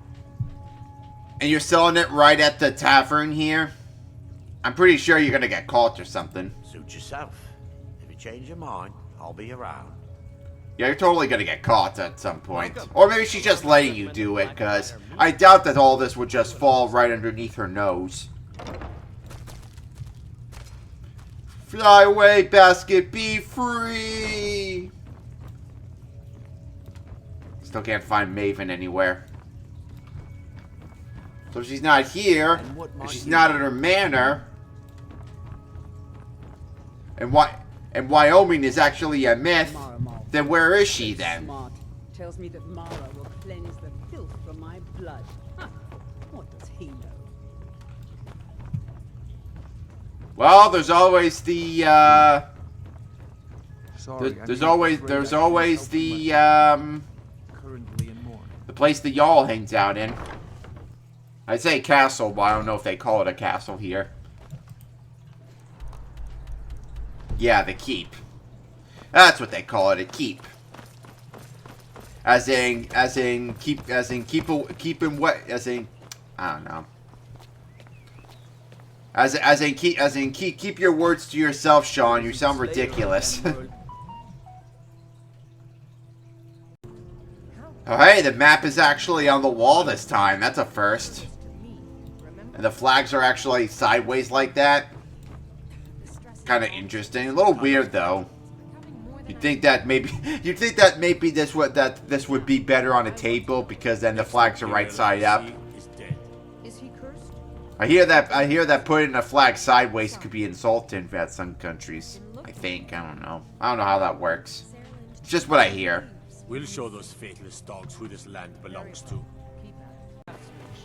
Speaker 1: And you're selling it right at the tavern here? I'm pretty sure you're gonna get caught or something.
Speaker 15: Suit yourself. If you change your mind, I'll be around.
Speaker 1: Yeah, you're totally gonna get caught at some point. Or maybe she's just letting you do it, because I doubt that all this would just fall right underneath her nose. Fly away, basket, be free! Still can't find Maven anywhere. So if she's not here, if she's not at her manor, and Wyoming is actually a myth, then where is she then?
Speaker 19: Smart. Tells me that Mara will cleanse the filth from my blood. Huh. What does he know?
Speaker 1: Well, there's always the there's always the place the Jarl hangs out in. I say castle, but I don't know if they call it a castle here. Yeah, the keep. That's what they call it, a keep. As in keep him wet, as in, I don't know. As in keep your words to yourself, Sean. You sound ridiculous. Oh, hey, the map is actually on the wall this time. That's a first. And the flags are actually sideways like that. Kind of interesting. A little weird though. You'd think that maybe this would be better on a table because then the flags are right side up.
Speaker 3: Is he
Speaker 1: I hear that putting a flag sideways could be insulting at some countries. I think. I don't know. I don't know how that works. It's just what I hear.
Speaker 13: We'll show those faithless dogs who this land belongs to.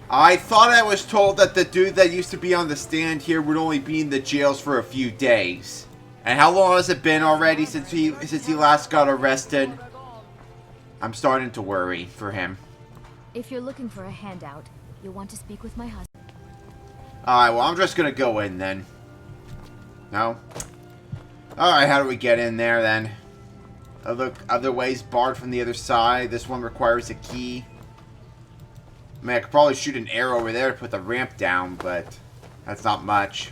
Speaker 1: I thought I was told that the dude that used to be on the stand here would only be in the jails for a few days. And how long has it been already since he last got arrested? I'm starting to worry for him.
Speaker 17: If you're looking for a handout, you'll want to speak with my husband.
Speaker 1: Alright, well, I'm just gonna go in then. No? Alright, how do we get in there then? Other ways barred from the other side. This one requires a key. I mean, I could probably shoot an arrow over there to put the ramp down, but that's not much.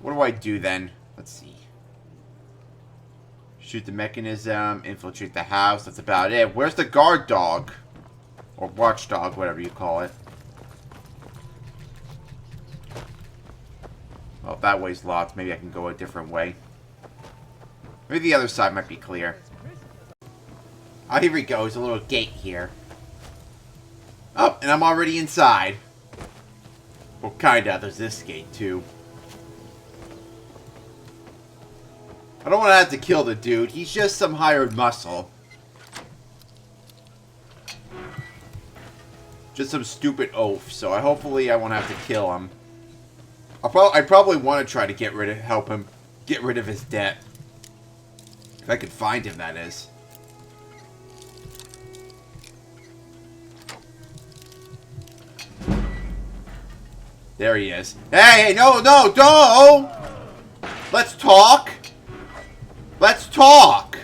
Speaker 1: What do I do then? Let's see. Shoot the mechanism, infiltrate the house. That's about it. Where's the guard dog? Or watchdog, whatever you call it. Well, if that way's locked, maybe I can go a different way. Maybe the other side might be clear. Oh, here we go. There's a little gate here. Oh, and I'm already inside. Well, kinda. There's this gate, too. I don't want to have to kill the dude. He's just some hired muscle. Just some stupid oaf, so hopefully I won't have to kill him. I probably want to try to help him get rid of his debt. If I could find him, that is. There he is. Hey, no, don't! Let's talk! Let's talk!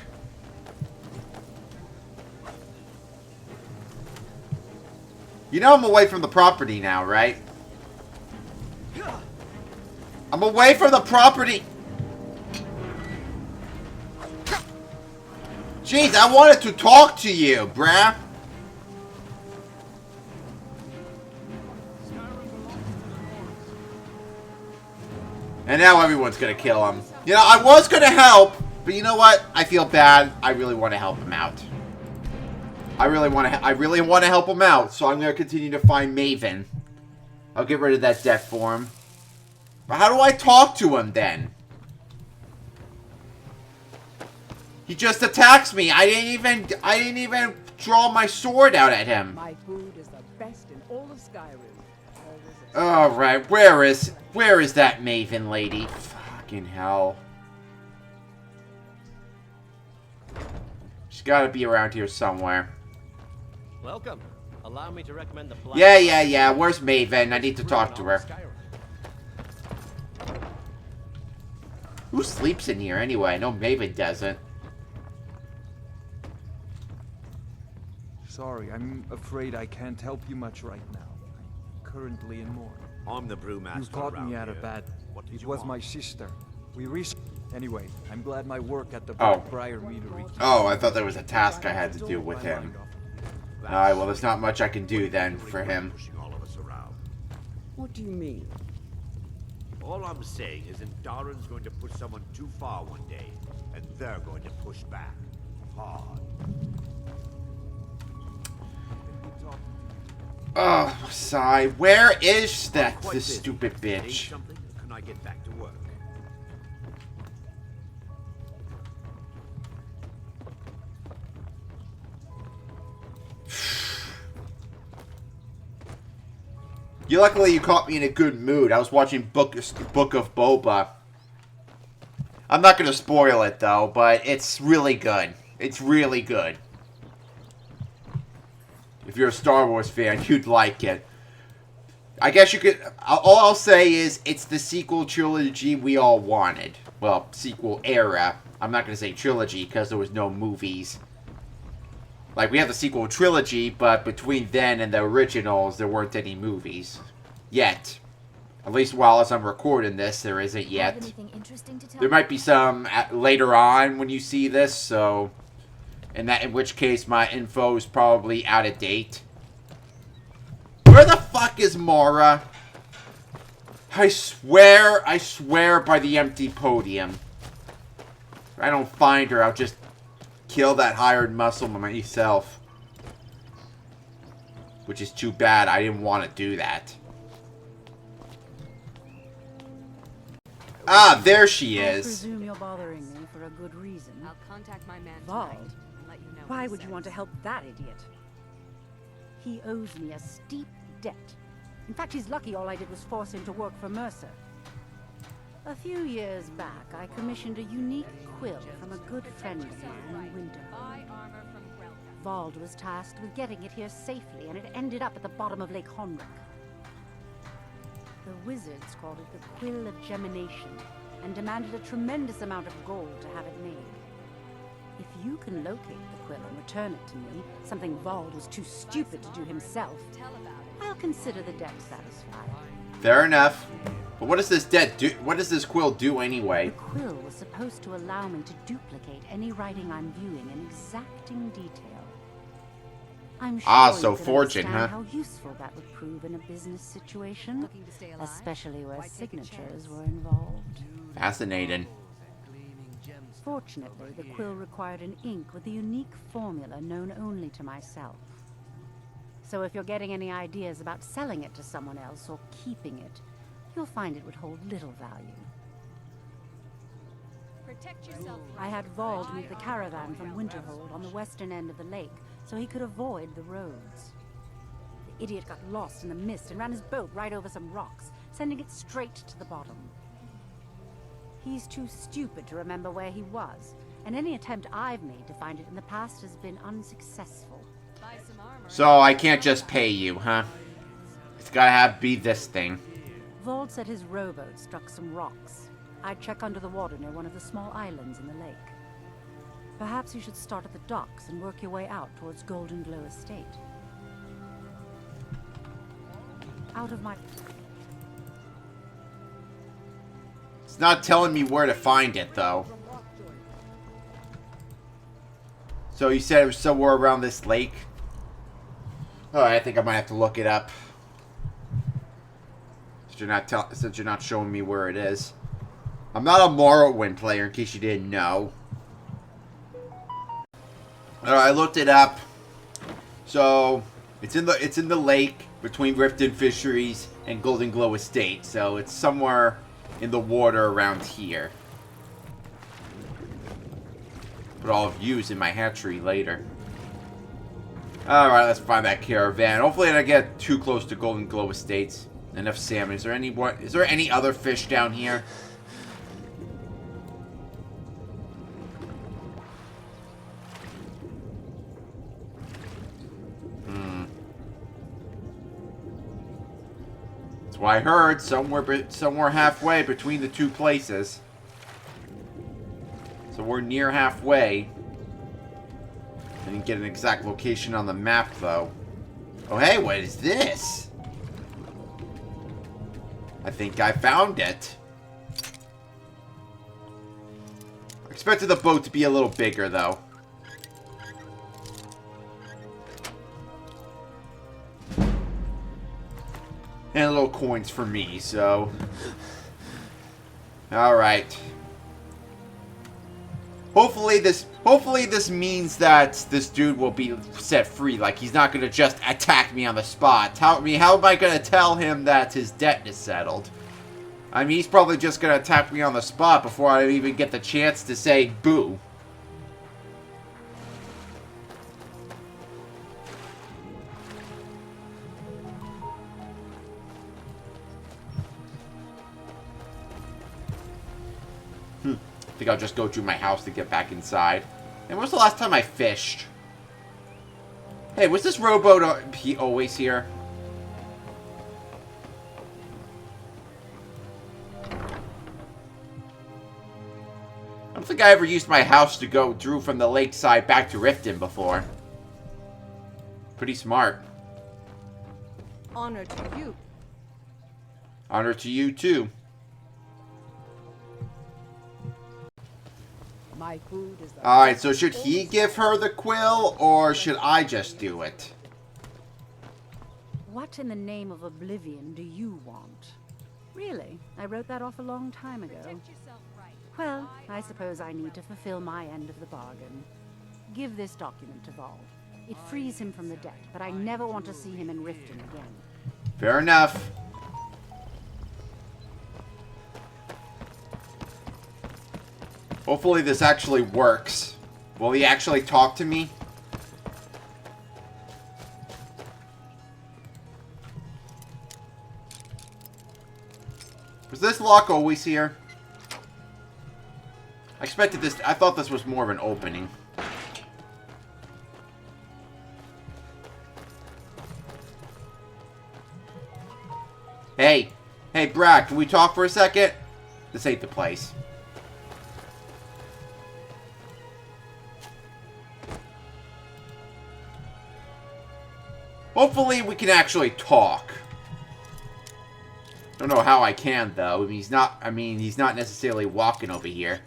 Speaker 1: You know I'm away from the property now, right? I'm away from the property! Jeez, I wanted to talk to you, bruh! And now everyone's gonna kill him. You know, I was gonna help, but you know what? I feel bad. I really want to help him out. I really want to help him out, so I'm gonna continue to find Maven. I'll get rid of that debt for him. But how do I talk to him then? He just attacks me. I didn't even draw my sword out at him.
Speaker 19: My food is the best in all of Skyrim.
Speaker 1: Alright, where is that Maven lady? Fucking hell. She's gotta be around here somewhere.
Speaker 11: Welcome. Allow me to recommend the black.
Speaker 1: Yeah. Where's Maven? I need to talk to her. Who sleeps in here anyway? I know Maven doesn't.
Speaker 18: Sorry, I'm afraid I can't help you much right now. I'm currently in mourning.
Speaker 15: I'm the brewmaster.
Speaker 18: You caught me at a
Speaker 15: here.
Speaker 18: bad. It was my sister. Anyway, I'm glad my work at the
Speaker 1: Oh.
Speaker 18: Blackbriar Meadery.
Speaker 1: Oh, I thought there was a task I had to do with him. Alright, well, there's not much I can do then for him.
Speaker 15: All of us around.
Speaker 19: What do you mean?
Speaker 15: All I'm saying is Daren's going to push someone too far one day, and they're going to push back. Hard.
Speaker 1: Oh, sigh. Where is this
Speaker 15: Need
Speaker 1: stupid bitch?
Speaker 15: something, or can I get back to work?
Speaker 1: Luckily, you caught me in a good mood. I was watching Book of Boba. I'm not going to spoil it, though, but it's really good. It's really good. If you're a Star Wars fan, you'd like it. I guess you could... All I'll say is, it's the sequel trilogy we all wanted. Well, sequel era. I'm not going to say trilogy, because there was no movies. Like, we have the sequel trilogy, but between then and the originals, there weren't any movies. Yet. At least while as I'm recording this, there isn't yet. There might be some later on when you see this, so... in which case, my info is probably out of date. Where the fuck is Mara? I swear by the empty podium. If I don't find her, I'll just kill that hired muscle myself. Which is too bad. I didn't want to do that. Ah, there she
Speaker 19: I
Speaker 1: is.
Speaker 19: presume you're bothering me for a good reason.
Speaker 3: I'll contact my man
Speaker 19: Vald?
Speaker 3: tonight and let you know.
Speaker 19: Why would you want to help that idiot? He owes me a steep debt. In fact, he's lucky all I did was force him to work for Mercer. A few years back, I commissioned a unique quill from a good friend of mine in Winterhold. Vald was tasked with getting it here safely, and it ended up at the bottom of Lake Honrick. The wizards called it the Quill of Gemination, and demanded a tremendous amount of gold to have it made. If you can locate the quill and return it to me, something Vald was too stupid to do himself, I'll consider the debt satisfied.
Speaker 1: Fair enough. But what does this debt do? What does this quill do anyway?
Speaker 19: The quill was supposed to allow me to duplicate any writing I'm viewing in exacting detail. I'm sure
Speaker 1: so
Speaker 19: you can
Speaker 1: fortune,
Speaker 19: understand
Speaker 1: huh?
Speaker 19: how useful that would prove in a business situation, especially where signatures were involved.
Speaker 1: Fascinating.
Speaker 19: Fortunately, the quill required an ink with a unique formula known only to myself. So if you're getting any ideas about selling it to someone else or keeping it, you'll find it would hold little value.
Speaker 3: Protect yourself.
Speaker 19: I had Vald move the caravan from Winterhold on the western end of the lake so he could avoid the roads. The idiot got lost in the mist and ran his boat right over some rocks, sending it straight to the bottom. He's too stupid to remember where he was, and any attempt I've made to find it in the past has been unsuccessful.
Speaker 1: So I can't just pay you, huh? It's gotta be this thing.
Speaker 19: Vald said his rowboat struck some rocks. I'd check under the water near one of the small islands in the lake. Perhaps you should start at the docks and work your way out towards Golden Glow Estate. Out of my...
Speaker 1: It's not telling me where to find it, though. So you said it was somewhere around this lake? Oh, I think I might have to look it up. Since you're not showing me where it is. I'm not a Morrowind player, in case you didn't know. Alright, I looked it up. So it's in the lake between Riften Fisheries and Golden Glow Estate. So it's somewhere in the water around here. But I'll have used in my hatchery later. Alright, let's find that caravan. Hopefully I don't get too close to Golden Glow Estates. Enough salmon. Is there any other fish down here? That's what I heard. Somewhere halfway between the two places. So we're near halfway. I didn't get an exact location on the map, though. Oh, hey, what is this? I think I found it. I expected the boat to be a little bigger, though. And little coins for me, so... Alright. Hopefully this means that this dude will be set free. Like, he's not going to just attack me on the spot. How am I going to tell him that his debt is settled? I mean, he's probably just going to attack me on the spot before I even get the chance to say boo. I think I'll just go to my house to get back inside. And when was the last time I fished? Hey, was this rowboat always here? I don't think I ever used my house to go through from the lakeside back to Riften before. Pretty smart.
Speaker 3: Honor to you.
Speaker 1: Honor to you, too.
Speaker 19: My food is the
Speaker 1: Alright, so should he give her the quill, or should I just do it?
Speaker 19: What in the name of oblivion do you want? Really? I wrote that off a long time ago. Well, I suppose I need to fulfill my end of the bargain. Give this document to Vald. It frees him from the debt, but I never want to see him in Riften again.
Speaker 1: Fair enough. Hopefully this actually works. Will he actually talk to me? Was this lock always here? I expected this. I thought this was more of an opening. Hey. Hey, Brad, can we talk for a second? This ain't the place. Hopefully we can actually talk. Don't know how I can, though. He's not necessarily walking over here.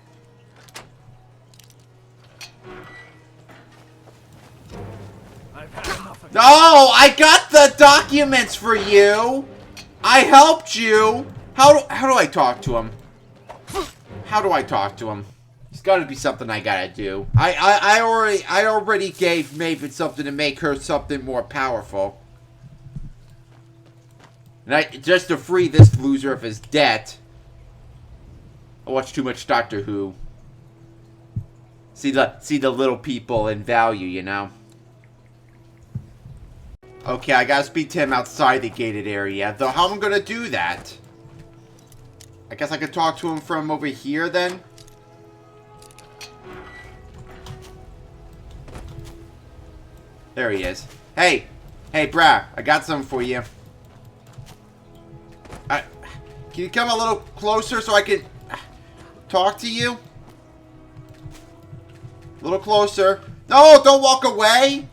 Speaker 1: No, I got the documents for you. I helped you. How do I talk to him? How do I talk to him? It's got to be something I gotta do. I already gave Maven something to make her something more powerful. And just to free this loser of his debt. I watch too much Doctor Who. See the little people in value, you know. Okay, I gotta speak to him outside the gated area. Though, how am I gonna do that? I guess I could talk to him from over here, then? There he is. Hey! Hey, brah, I got something for you. Can you come a little closer so I can talk to you? A little closer. No, don't walk away!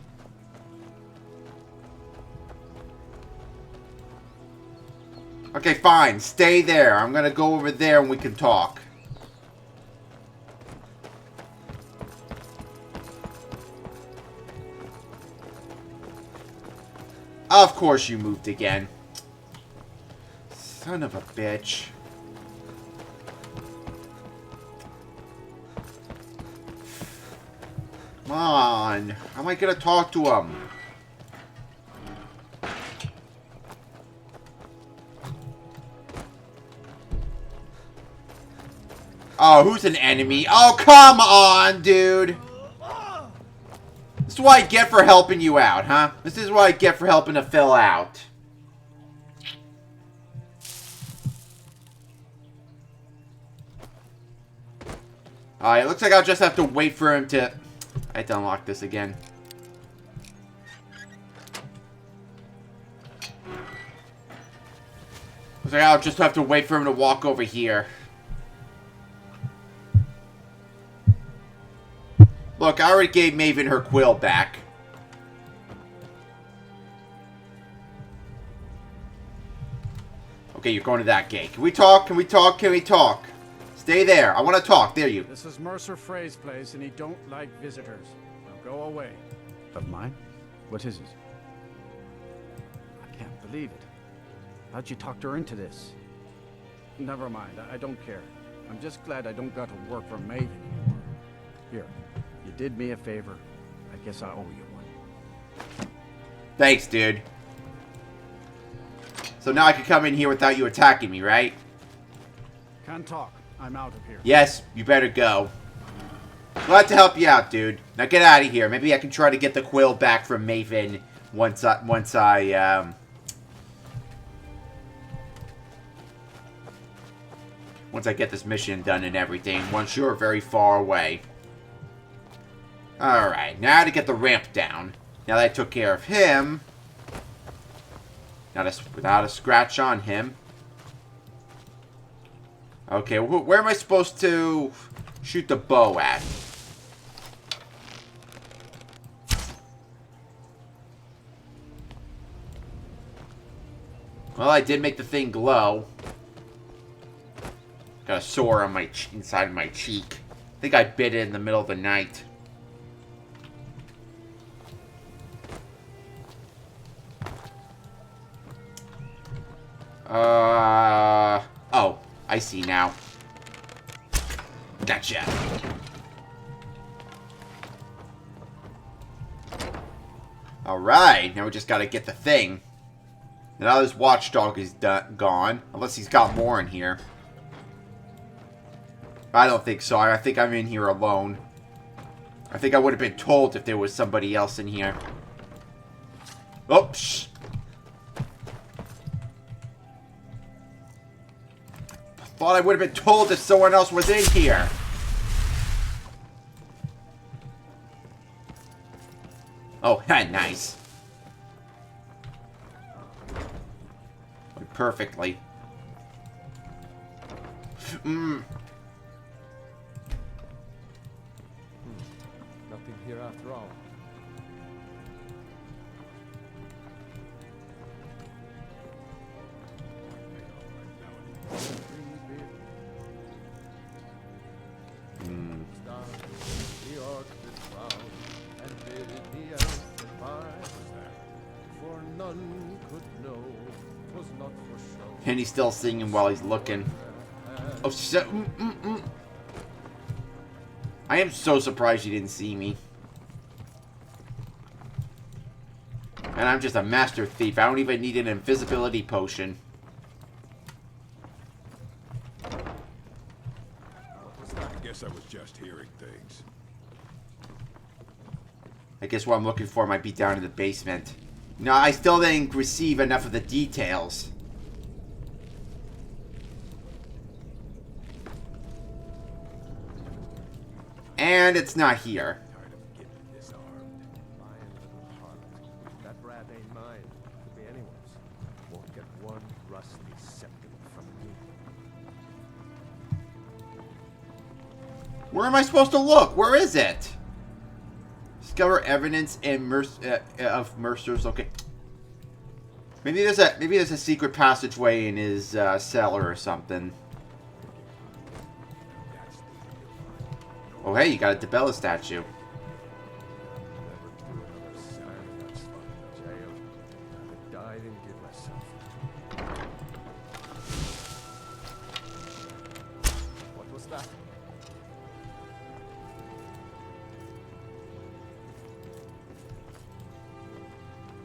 Speaker 1: Okay, fine. Stay there. I'm gonna go over there and we can talk. Of course you moved again. Son of a bitch. Come on. How am I gonna talk to him? Oh, who's an enemy? Oh, come on, dude. This is what I get for helping you out, huh? This is what I get for helping to fill out. Alright, it looks like I'll just have to wait for him to... I have to unlock this again. Looks like I'll just have to wait for him to walk over here. Look, I already gave Maven her quill back. Okay, you're going to that gate. Can we talk? Can we talk? Can we talk? Stay there. I want to talk. There you.
Speaker 4: This is Mercer Frey's place, and he don't like visitors. Now go away. Of mine? What is it? I can't believe it. How'd you talk her into this? Never mind. I don't care. I'm just glad I don't got to work for Maven anymore. Here. You did me a favor. I guess I owe you one.
Speaker 1: Thanks, dude. So now I can come in here without you attacking me, right?
Speaker 4: Can't talk. I'm out of here.
Speaker 1: Yes, you better go. Glad to help you out, dude. Now get out of here. Maybe I can try to get the quill back from Maven once I get this mission done and everything. Once you're very far away. Alright, now to get the ramp down. Now that I took care of him. Without a scratch on him. Okay, where am I supposed to shoot the bow at? Well, I did make the thing glow. Got a sore on my inside of my cheek. I think I bit it in the middle of the night. Oh, I see now. Gotcha. Alright, now we just gotta get the thing. Now this watchdog is gone. Unless he's got more in here. I don't think so. I think I'm in here alone. I think I would have been told if there was somebody else in here. Oops. Thought I would have been told if someone else was in here. Oh, nice. Perfectly.
Speaker 14: Nothing here after all.
Speaker 1: And he's still singing while he's looking. Oh, so, I am so surprised you didn't see me. And I'm just a master thief. I don't even need an invisibility potion.
Speaker 20: I guess I was just hearing things.
Speaker 1: I guess what I'm looking for might be down in the basement. No, I still didn't receive enough of the details. And it's not here.
Speaker 14: That rat ain't mine. Could be anyone's. Won't get one rusty second from me.
Speaker 1: Where am I supposed to look? Where is it? Discover evidence in of Mercer's. Okay. Maybe there's a secret passageway in his cellar or something. Oh, hey, you got a Debella statue.
Speaker 14: What was that?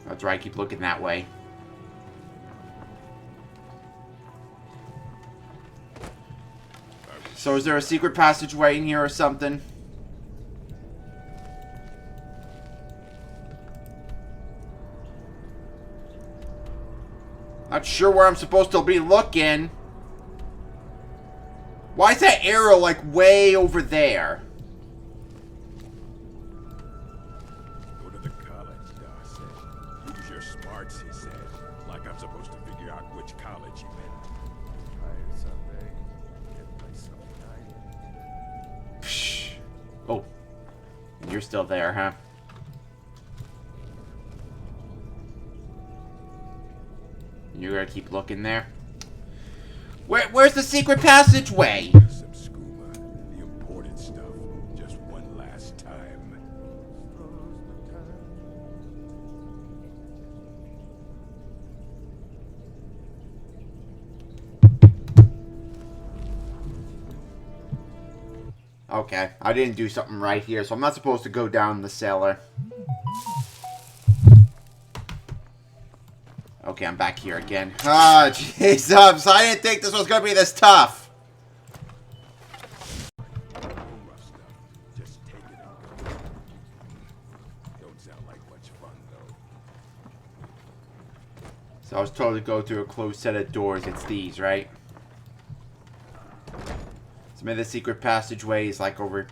Speaker 1: That's right, keep looking that way. So is there a secret passageway in here or something? Not sure where I'm supposed to be looking. Why is that arrow like way over there?
Speaker 20: Go to the college, Dar said. Use your smarts, he said. Like I'm supposed to figure out which college you meant.
Speaker 14: Tired someday. Get myself
Speaker 1: Oh, and you're still there, huh? You're gonna keep looking there? Where's the secret passageway?
Speaker 20: Some scuba, the important stuff. Just one last time.
Speaker 1: Okay, I didn't do something right here, so I'm not supposed to go down the cellar. Okay, I'm back here again. Ah, jeez, I didn't think this was gonna be this tough.
Speaker 20: Just take it and go. Don't sound like much fun, though.
Speaker 1: So I was told to go through a closed set of doors. It's these, right? Some of the secret passageways, like over...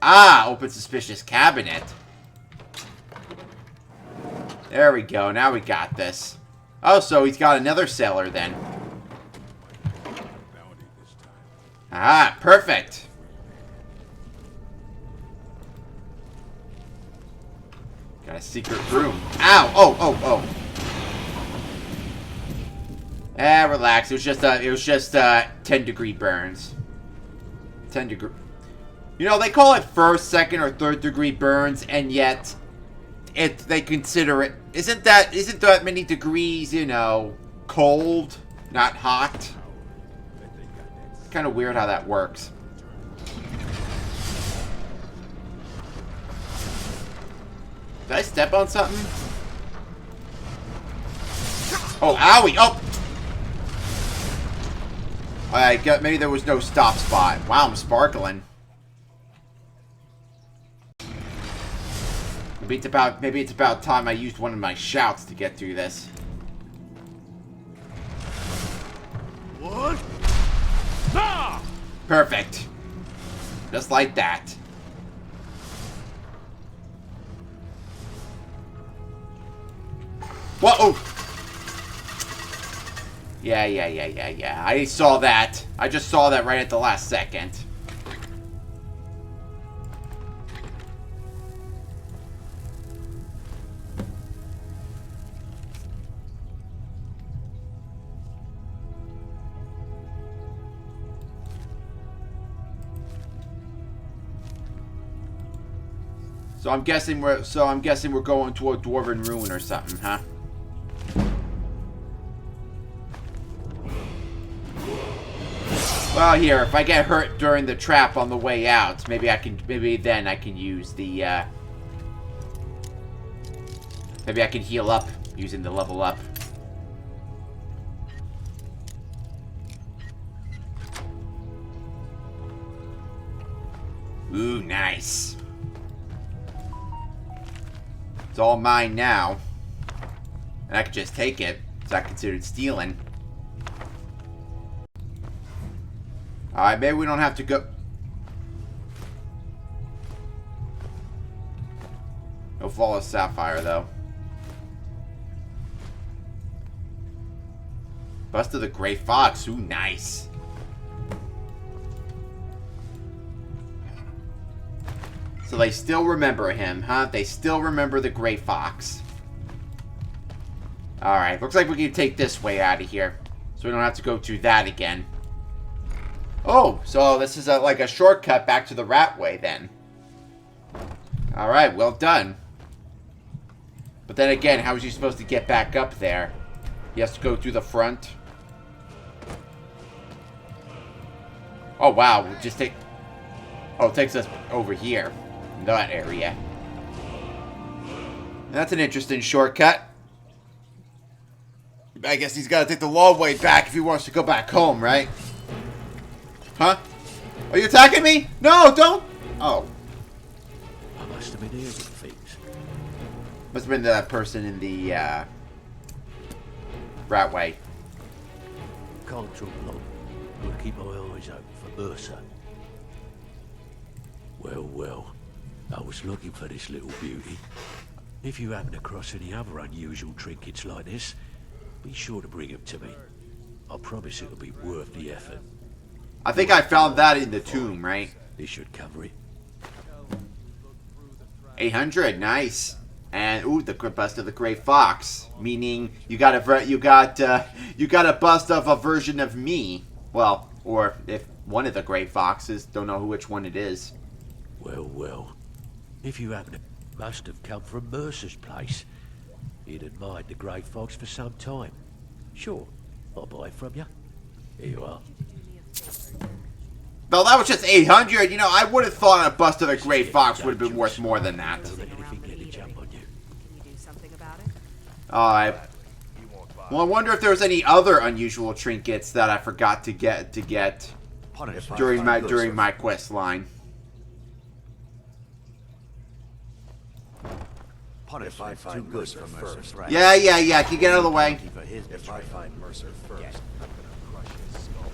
Speaker 1: Ah! Open suspicious cabinet. There we go. Now we got this. Oh, so he's got another cellar then. Ah, perfect. Got a secret room. Ow! Oh, oh, oh. Ah, relax. It was just 10-degree burns. 10-degree. You know, they call it first, second, or third-degree burns, and yet they consider it. Isn't that many degrees, you know, cold, not hot? Kind of weird how that works. Did I step on something? Oh, owie! Oh! I got, maybe there was no stop spot. Wow, I'm sparkling. Maybe it's about time I used one of my shouts to get through this.
Speaker 15: What?
Speaker 1: Ah! Perfect. Just like that. What? Oh! Yeah. I saw that. I just saw that right at the last second. So I'm guessing we're going to a dwarven ruin or something, huh? Well, here, if I get hurt during the trap on the way out, maybe then I can use the maybe I can heal up using the level up. Ooh, nice. It's all mine now. And I can just take it. It's not considered stealing. Alright, maybe we don't have to go... No flawless sapphire, though. Bust of the Gray Fox. Ooh, nice. So they still remember him, huh? They still remember the Gray Fox. Alright, looks like we can take this way out of here. So we don't have to go through that again. Oh, so this is like a shortcut back to the rat way then. Alright, well done. But then again, how is he supposed to get back up there? He has to go through the front. Oh wow, we'll just take... Oh, it takes us over here. In that area. That's an interesting shortcut. I guess he's got to take the long way back if he wants to go back home, right? Huh? Are you attacking me? No, don't! Oh.
Speaker 15: I must have been hearing things.
Speaker 1: Must have been that person in the, rat way.
Speaker 15: Can't talk long. Gotta keep my eyes open for Mercer. Well. I was looking for this little beauty. If you happen across any other unusual trinkets like this, be sure to bring them to me. I promise it'll be worth the effort.
Speaker 1: I think I found that in the tomb, right?
Speaker 15: This should cover it.
Speaker 1: 800, nice. And ooh, the bust of the Gray Fox, meaning you got a bust of a version of me. Well, or if one of the Gray Foxes, don't know which one it is.
Speaker 15: Well. If you happen to... Must have come from Mercer's place. He'd admired the Grey Fox for some time. Sure, I'll buy it from you. Here you are.
Speaker 1: No, that was just 800. You know, I would have thought a bust of the Gray Fox would have been worth more than that. Alright. Well, I wonder if there was any other unusual trinkets that I forgot to get during my quest line.
Speaker 13: If I find Mercer first, right?
Speaker 1: Yeah. Can you get out of the way?
Speaker 13: If I find Mercer first, I'm gonna crush his skull.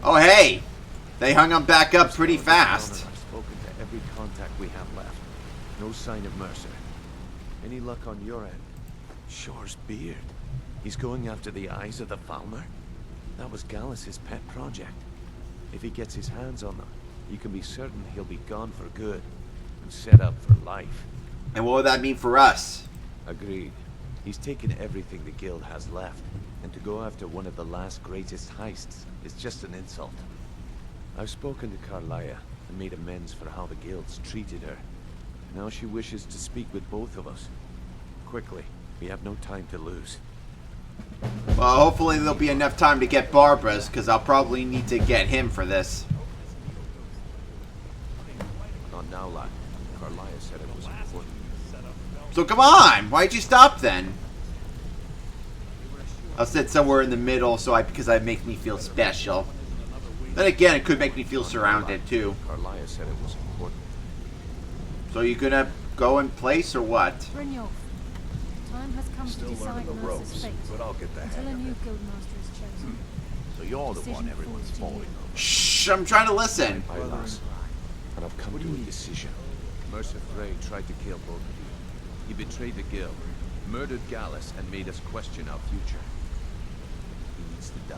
Speaker 1: Oh, hey! They hung him back up pretty fast.
Speaker 2: I've spoken to every contact we have left. No sign of Mercer. Any luck on your end? Shore's beard. He's going after the eyes of the Falmer? That was Gallus's pet project. If he gets his hands on them, you can be certain he'll be gone for good and set up for life.
Speaker 1: And what would that mean for us?
Speaker 2: Agreed. He's taken everything the guild has left, and to go after one of the last greatest heists is just an insult. I've spoken to Carlia and made amends for how the guild's treated her. Now she wishes to speak with both of us. Quickly, we have no time to lose.
Speaker 1: Well, hopefully there'll be enough time to get Barbara's, because I'll probably need to get him for this.
Speaker 2: on Nowlat. Carlia said it was important.
Speaker 1: So come on! Why'd you stop then? I'll sit somewhere in the middle because that makes me feel special. Then again, it could make me feel surrounded too.
Speaker 2: Carlia said it was important.
Speaker 1: So you gonna go in place or what?
Speaker 6: Brynjolf, time has come to decide Mercer's fate.
Speaker 2: But I'll get that.
Speaker 6: Until a new guildmaster is chosen.
Speaker 15: So you're the one everyone's following.
Speaker 1: Shh! I'm trying to listen.
Speaker 2: I lost, and I've come to a decision. Mercer Frey tried to kill both of you. He betrayed the guild, murdered Gallus, and made us question our future. He needs to die.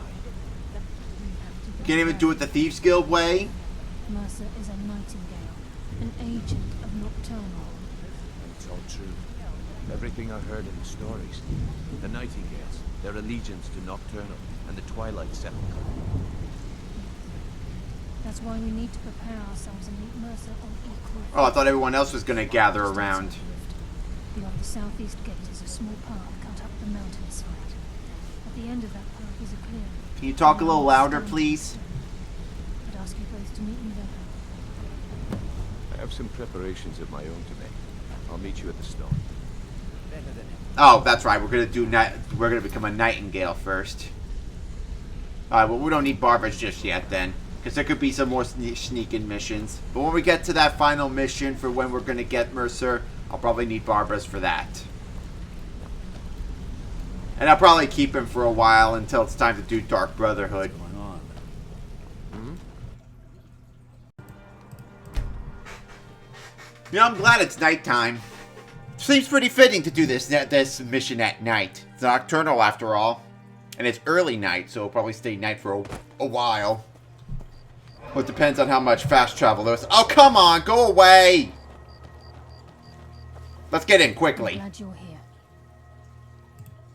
Speaker 1: Can't even do it the Thieves Guild way.
Speaker 6: Mercer is a Nightingale, an agent of Nocturnal.
Speaker 2: It's all true. Everything I heard in the stories. The Nightingales, their allegiance to Nocturnal, and the Twilight Sepulchre.
Speaker 6: That's why we need to prepare ourselves and meet Mercer on equal.
Speaker 1: Oh, I thought everyone else was gonna gather around.
Speaker 6: Beyond the southeast gate is a small path cut up the mountainside. At the end of that path is a clearing.
Speaker 1: Can you talk a little louder, please?
Speaker 6: I'd ask you both to meet me there.
Speaker 2: I have some preparations of my own to make. I'll meet you at the stone.
Speaker 1: Oh, that's right. We're gonna become a Nightingale first. All right. Well, we don't need Barbers just yet then, because there could be some more sneaking missions. But when we get to that final mission for when we're gonna get Mercer, I'll probably need Barbers for that. And I'll probably keep him for a while until it's time to do Dark Brotherhood. You know, I'm glad it's nighttime. Seems pretty fitting to do this mission at night. It's nocturnal after all. And it's early night, so it'll probably stay night for a while. Well, it depends on how much fast travel there is. Oh, come on! Go away! Let's get in quickly.
Speaker 6: I'm glad you're here.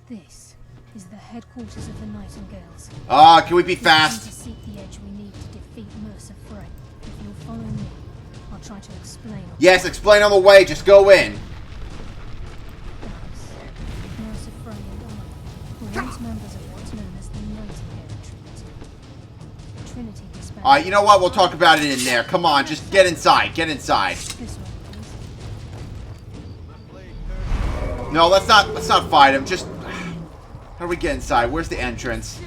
Speaker 6: This is the headquarters of the Nightingales.
Speaker 1: Ah, can we be fast?
Speaker 6: To seek the edge we need to defeat Mercer Frey. If you'll follow me, I'll try to explain.
Speaker 1: Yes, explain on the way. Just go in.
Speaker 6: Mercer Frey and I were once members of what's known as the Nightingale Trinity. The Trinity disbanded.
Speaker 1: Alright, you know what? We'll talk about it in there. Come on, just get inside. Get inside.
Speaker 6: This way, please.
Speaker 1: No, let's not fight him. Just how do we get inside? Where's the entrance?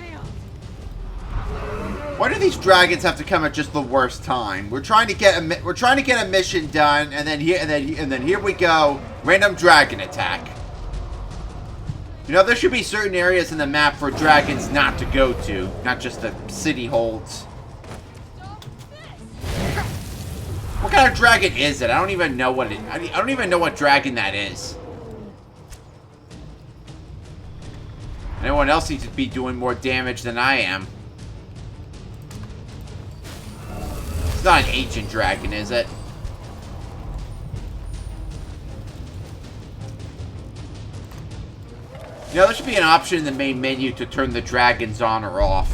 Speaker 1: Why do these dragons have to come at just the worst time? We're trying to get a mission done, and then here we go. Random dragon attack. You know, there should be certain areas in the map for dragons not to go to, not just the city holds. What kind of dragon is it? I don't even know what I don't even know what dragon that is. Anyone else needs to be doing more damage than I am. It's not an ancient dragon, is it? You know, there should be an option in the main menu to turn the dragons on or off.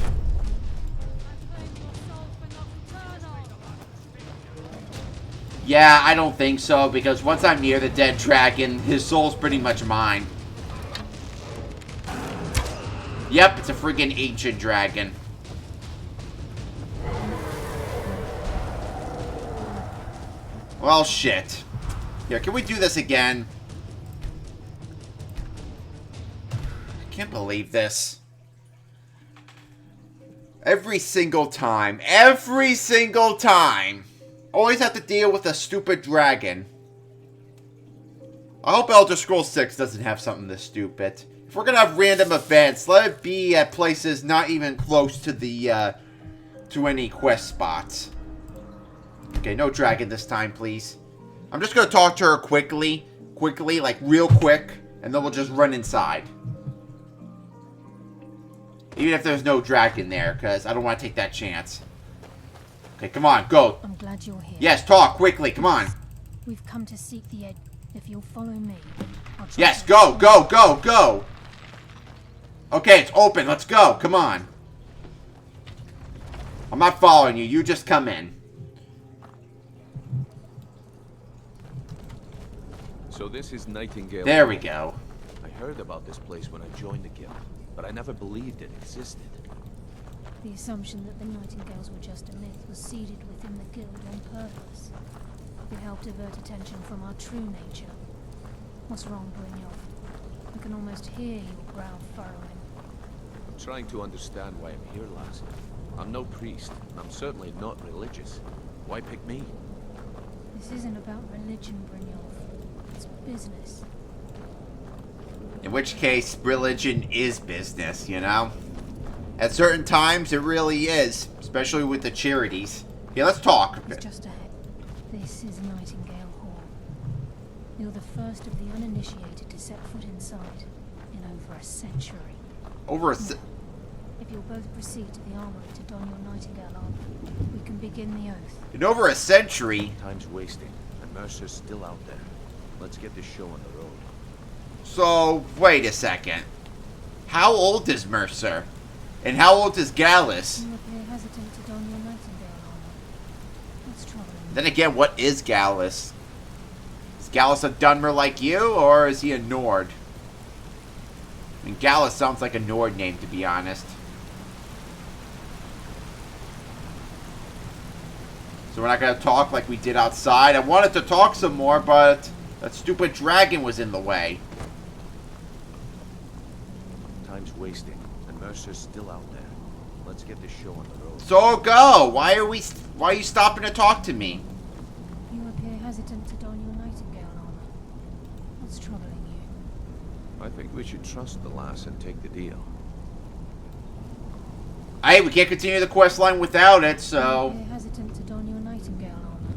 Speaker 1: Yeah, I don't think so, because once I'm near the dead dragon, his soul's pretty much mine. Yep, it's a freaking ancient dragon. Well, shit. Yeah, can we do this again? I can't believe this. Every single time. Every single time. Always have to deal with a stupid dragon. I hope Elder Scrolls 6 doesn't have something this stupid. If we're gonna have random events, let it be at places not even close to the, to any quest spots. Okay, no dragon this time, please. I'm just gonna talk to her quickly, like real quick, and then we'll just run inside. Even if there's no dragon there, because I don't want to take that chance. Okay, come on, go.
Speaker 6: I'm glad you're here.
Speaker 1: Yes, talk quickly, come on.
Speaker 6: We've come to seek the edge. If you'll follow me, I'll try.
Speaker 1: Yes, go, go, go, go. Okay, it's open. Let's go. Come on. I'm not following you. You just come in.
Speaker 2: So this is Nightingale.
Speaker 1: There we go.
Speaker 2: I heard about this place when I joined the guild, but I never believed it existed.
Speaker 6: The assumption that the Nightingales were just a myth was seeded within the guild on purpose. could help divert attention from our true nature. What's wrong, Brynjolf? I can almost hear your brow furrowing.
Speaker 2: I'm trying to understand why I'm here, lass. I'm no priest, and I'm certainly not religious. Why pick me?
Speaker 6: This isn't about religion, Brynjolf. It's business.
Speaker 1: In which case, religion is business, you know? At certain times, it really is. Especially with the charities. Yeah, let's talk.
Speaker 6: It's just ahead. This is Nightingale Hall. You're the first of the uninitiated to set foot inside in over a century. If you'll both proceed to the armory to don your Nightingale armor, we can begin the oath.
Speaker 1: In over a century?
Speaker 2: Time's wasting, and Mercer's still out there. Let's get this show on the road.
Speaker 1: So, wait a second. How old is Mercer? And how old is Gallus?
Speaker 6: You appear hesitant to don your Nightingale armor. What's troubling you?
Speaker 1: Then again, what is Gallus? Is Gallus a Dunmer like you, or is he a Nord? I mean, Gallus sounds like a Nord name, to be honest. So we're not going to talk like we did outside. I wanted to talk some more, but that stupid dragon was in the way.
Speaker 2: Time's wasting, and Mercer's still out there. Let's get this show on the road.
Speaker 1: So go! Why are you stopping to talk to me?
Speaker 6: You appear hesitant to don your Nightingale armor. What's troubling you?
Speaker 2: I think we should trust the lass and take the deal.
Speaker 1: Hey, we can't continue the quest line without it, so...
Speaker 6: You appear hesitant to don your Nightingale armor.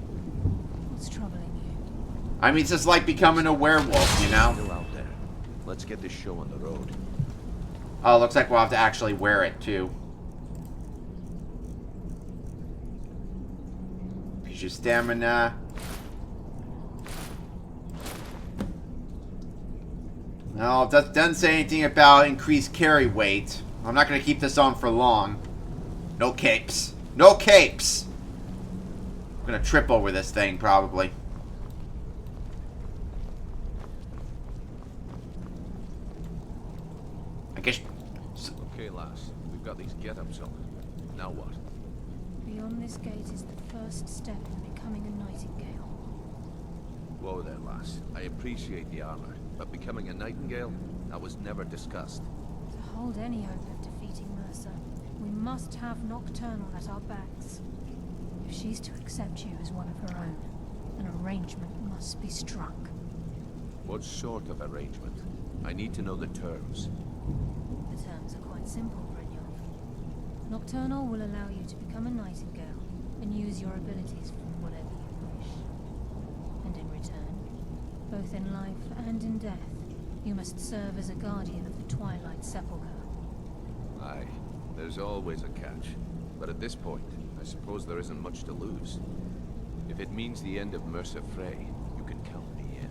Speaker 6: What's troubling you?
Speaker 1: I mean, it's just like becoming a werewolf, you know?
Speaker 2: Still out there. Let's get this show on the road.
Speaker 1: Oh, looks like we'll have to actually wear it, too. Piece of stamina. No, it doesn't say anything about increased carry weight. I'm not going to keep this on for long. No capes. No capes! I'm going to trip over this thing, probably. I guess...
Speaker 2: Okay, lass. We've got these get-ups on. Now what?
Speaker 6: Beyond this gate is the first step in becoming a Nightingale.
Speaker 2: Whoa there, lass. I appreciate the armor, but becoming a Nightingale? That was never discussed.
Speaker 6: To hold any hope of defeating Mercer, we must have Nocturnal at our backs. If she's to accept you as one of her own, an arrangement must be struck.
Speaker 2: What sort of arrangement? I need to know the terms.
Speaker 6: The terms are quite simple, Brynjolf. Nocturnal will allow you to become a Nightingale and use your abilities for whatever you wish. And in return, both in life and in death, you must serve as a guardian of the Twilight Sepulchre.
Speaker 2: Aye, there's always a catch. But at this point, I suppose there isn't much to lose. If it means the end of Mercer Frey, you can count me in.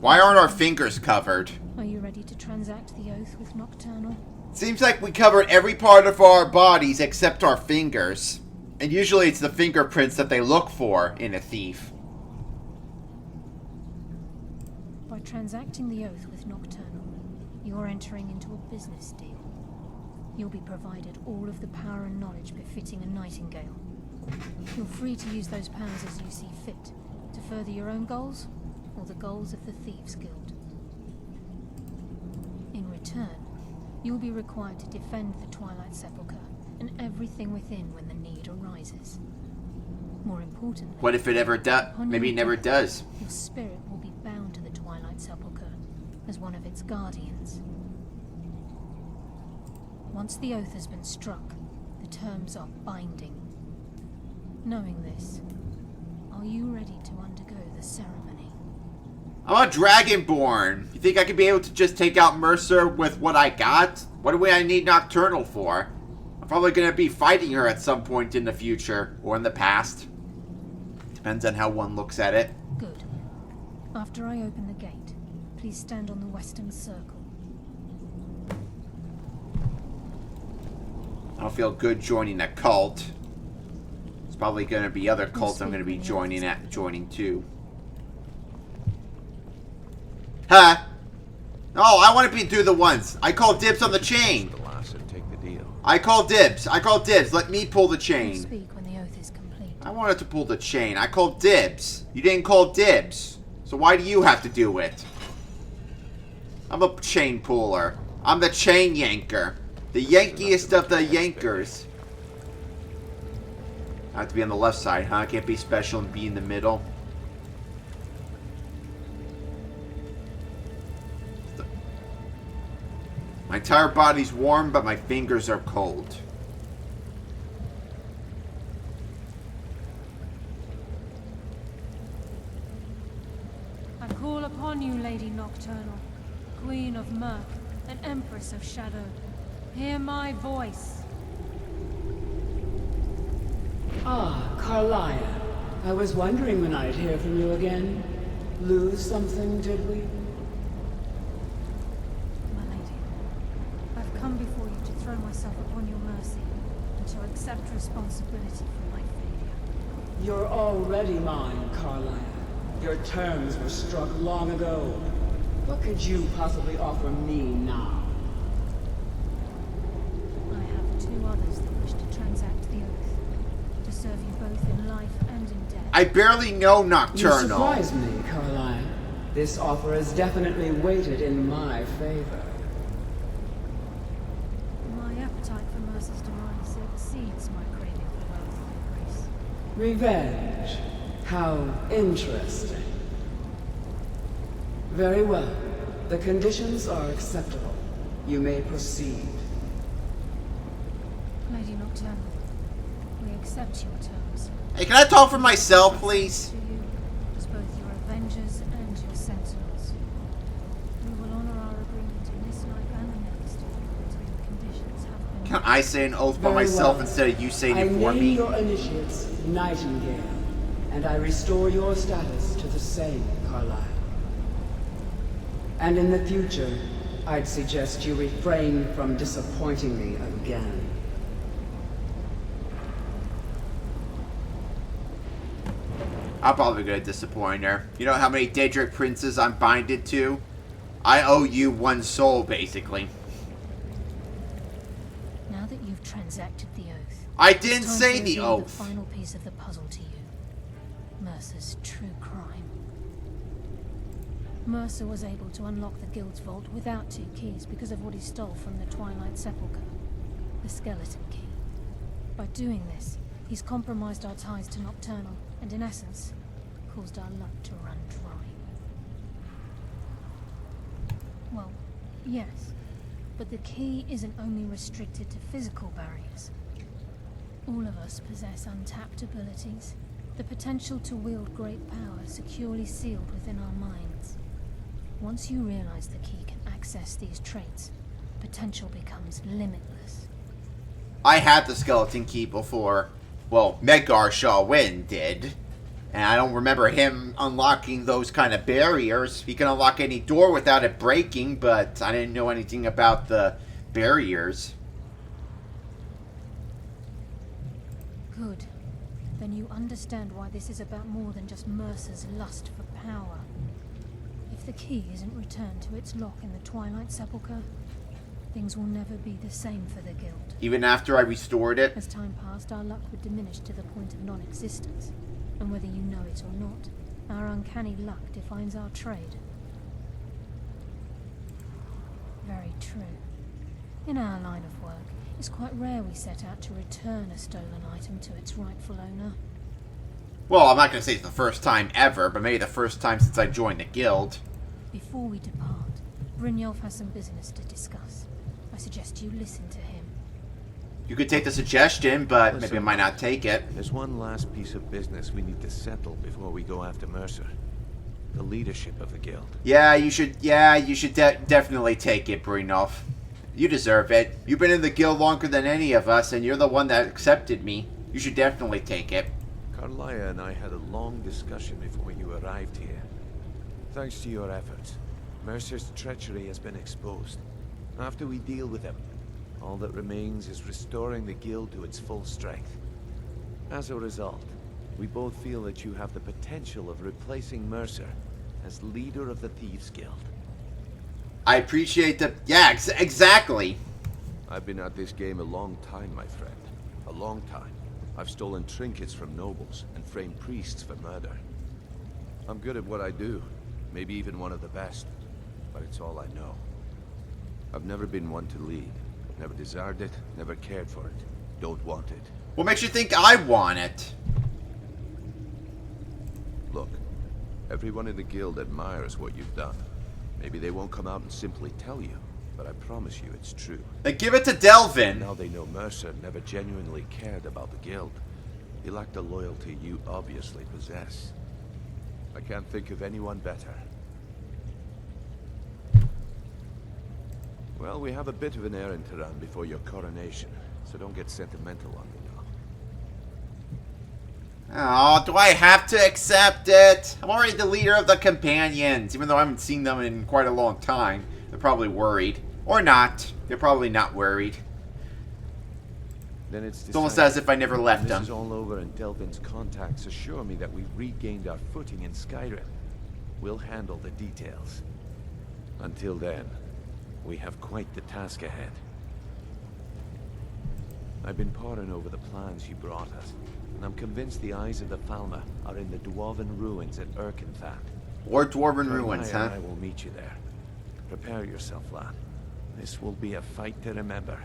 Speaker 1: Why aren't our fingers covered?
Speaker 6: Are you ready to transact the oath with Nocturnal?
Speaker 1: Seems like we covered every part of our bodies except our fingers. And usually it's the fingerprints that they look for in a thief.
Speaker 6: By transacting the oath with Nocturnal, you're entering into a business deal. You'll be provided all of the power and knowledge befitting a Nightingale. You're free to use those powers as you see fit, to further your own goals, or the goals of the Thieves' Guild. In return, you'll be required to defend the Twilight Sepulchre and everything within when the need arises. More importantly...
Speaker 1: What if it ever does? Maybe it never does.
Speaker 6: Your spirit will be bound to the Twilight Sepulchre as one of its guardians. Once the oath has been struck, the terms are binding. Knowing this, are you ready to undergo the ceremony?
Speaker 1: I'm a Dragonborn. You think I could be able to just take out Mercer with what I got? What do I need Nocturnal for? I'm probably going to be fighting her at some point in the future, or in the past. Depends on how one looks at it.
Speaker 6: Good. After I open the gate, please stand on the western circle.
Speaker 1: I don't feel good joining a cult. There's probably going to be other cults I'm going to be joining too. Huh? Oh, I want to be do the ones. I call dibs on the chain.
Speaker 2: The lass and take the deal.
Speaker 1: I call dibs. I call dibs. Let me pull the chain.
Speaker 6: Speak when the oath is complete.
Speaker 1: I wanted to pull the chain. I called dibs. You didn't call dibs. So why do you have to do it? I'm a chain puller. I'm the chain yanker. The yankiest of the yankers. I have to be on the left side, huh? I can't be special and be in the middle. My entire body's warm, but my fingers are cold.
Speaker 6: I call upon you, Lady Nocturnal, Queen of Murk, and Empress of Shadow. Hear my voice.
Speaker 21: Ah, Carlia. I was wondering when I'd hear from you again. Lose something, did we?
Speaker 6: My lady, I've come before you to throw myself upon your mercy, and to accept responsibility for my failure.
Speaker 21: You're already mine, Carlia. Your terms were struck long ago. What could you possibly offer me now?
Speaker 6: I have two others that wish to transact the oath, to serve you both in life and in death.
Speaker 1: I barely know Nocturnal.
Speaker 21: You surprise me, Carlia. This offer is definitely weighted in my favor.
Speaker 6: My appetite for Mercer's demise exceeds my craving for wealth and grace.
Speaker 21: Revenge. How interesting. Very well. The conditions are acceptable. You may proceed.
Speaker 6: Lady Nocturnal, we accept your terms.
Speaker 1: Hey, can I talk for myself, please?
Speaker 6: To you, as both your avengers and your sentinels. We will honor our agreement in this life and the next, until the conditions have been...
Speaker 1: Can I say an oath by
Speaker 21: Very
Speaker 1: myself
Speaker 21: well.
Speaker 1: instead of you saying it for
Speaker 21: I name
Speaker 1: me?
Speaker 21: your initiates Nightingale, and I restore your status to the same, Carlisle. And in the future, I'd suggest you refrain from disappointing me again.
Speaker 1: I'm probably gonna disappoint her. You know how many Daedric princes I'm binded to? I owe you one soul, basically.
Speaker 6: Now that you've transacted the oath...
Speaker 1: I
Speaker 6: it's
Speaker 1: didn't
Speaker 6: time
Speaker 1: say
Speaker 6: to
Speaker 1: the
Speaker 6: reveal
Speaker 1: oath.
Speaker 6: the final piece of the puzzle to you. Mercer's true crime. Mercer was able to unlock the Guild's vault without 2 keys because of what he stole from the Twilight Sepulchre. The skeleton key. By doing this, he's compromised our ties to Nocturnal, and in essence, caused our luck to run dry. Well, yes, but the key isn't only restricted to physical barriers. All of us possess untapped abilities, the potential to wield great power securely sealed within our minds. Once you realize the key can access these traits, potential becomes limitless.
Speaker 1: I had the skeleton key before. Well, Medgar Shaw-Win did. And I don't remember him unlocking those kind of barriers. He can unlock any door without it breaking, but I didn't know anything about the barriers.
Speaker 6: Good. Then you understand why this is about more than just Mercer's lust for power. If the key isn't returned to its lock in the Twilight Sepulchre, things will never be the same for the Guild.
Speaker 1: Even after I restored it?
Speaker 6: As time passed, our luck would diminish to the point of non-existence. And whether you know it or not, our uncanny luck defines our trade. Very true. In our line of work, it's quite rare we set out to return a stolen item to its rightful owner.
Speaker 1: Well, I'm not going to say it's the first time ever, but maybe the first time since I joined the guild.
Speaker 6: Before we depart, Brynjolf has some business to discuss. I suggest you listen to him.
Speaker 1: You could take the suggestion, but
Speaker 2: Listen,
Speaker 1: maybe I might not take it.
Speaker 2: There's one last piece of business we need to settle before we go after Mercer. The leadership of the guild.
Speaker 1: Yeah, you should definitely take it, Brynolf. You deserve it. You've been in the guild longer than any of us, and you're the one that accepted me. You should definitely take it.
Speaker 2: Carlia and I had a long discussion before you arrived here. Thanks to your efforts, Mercer's treachery has been exposed. After we deal with him, all that remains is restoring the guild to its full strength. As a result, we both feel that you have the potential of replacing Mercer as leader of the Thieves Guild.
Speaker 1: I appreciate the... Yeah, exactly.
Speaker 2: I've been at this game a long time, my friend. A long time. I've stolen trinkets from nobles and framed priests for murder. I'm good at what I do, maybe even one of the best, but it's all I know. I've never been one to lead. Never desired it, never cared for it. Don't want it.
Speaker 1: What makes you think I want it?
Speaker 2: Look, everyone in the guild admires what you've done. Maybe they won't come out and simply tell you, but I promise you it's true.
Speaker 1: Then give it to Delvin.
Speaker 2: Now they know Mercer never genuinely cared about the guild. He lacked the loyalty you obviously possess. I can't think of anyone better. Well, we have a bit of an errand to run before your coronation, so don't get sentimental on me now.
Speaker 1: Oh, do I have to accept it? I'm already the leader of the companions, even though I haven't seen them in quite a long time. They're probably worried. Or not. They're probably not worried.
Speaker 2: Then it's
Speaker 1: almost as if I never left them.
Speaker 2: This is all over and Delvin's contacts assure me that we've regained our footing in Skyrim. We'll handle the details. Until then, we have quite the task ahead. I've been poring over the plans you brought us, and I'm convinced the eyes of the Falmer are in the Dwarven ruins at Erkenthal.
Speaker 1: Or Dwarven ruins, huh?
Speaker 2: I will meet you there. Prepare yourself, lad. This will be a fight to remember.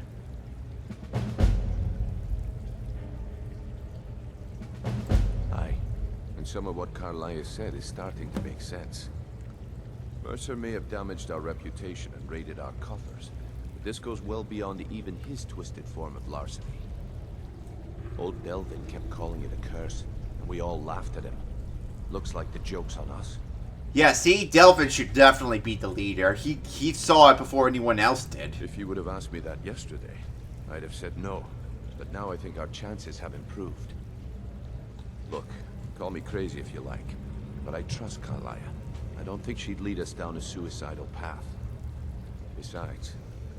Speaker 2: Aye, and some of what Carlia said is starting to make sense. Mercer may have damaged our reputation and raided our coffers, but this goes well beyond even his twisted form of larceny. Old Delvin kept calling it a curse, and we all laughed at him. Looks like the joke's on us.
Speaker 1: Yeah, see, Delvin should definitely be the leader. He saw it before anyone else did.
Speaker 2: If you would have asked me that yesterday, I'd have said no, but now I think our chances have improved. Look, call me crazy if you like, but I trust Carlia. I don't think she'd lead us down a suicidal path. Besides,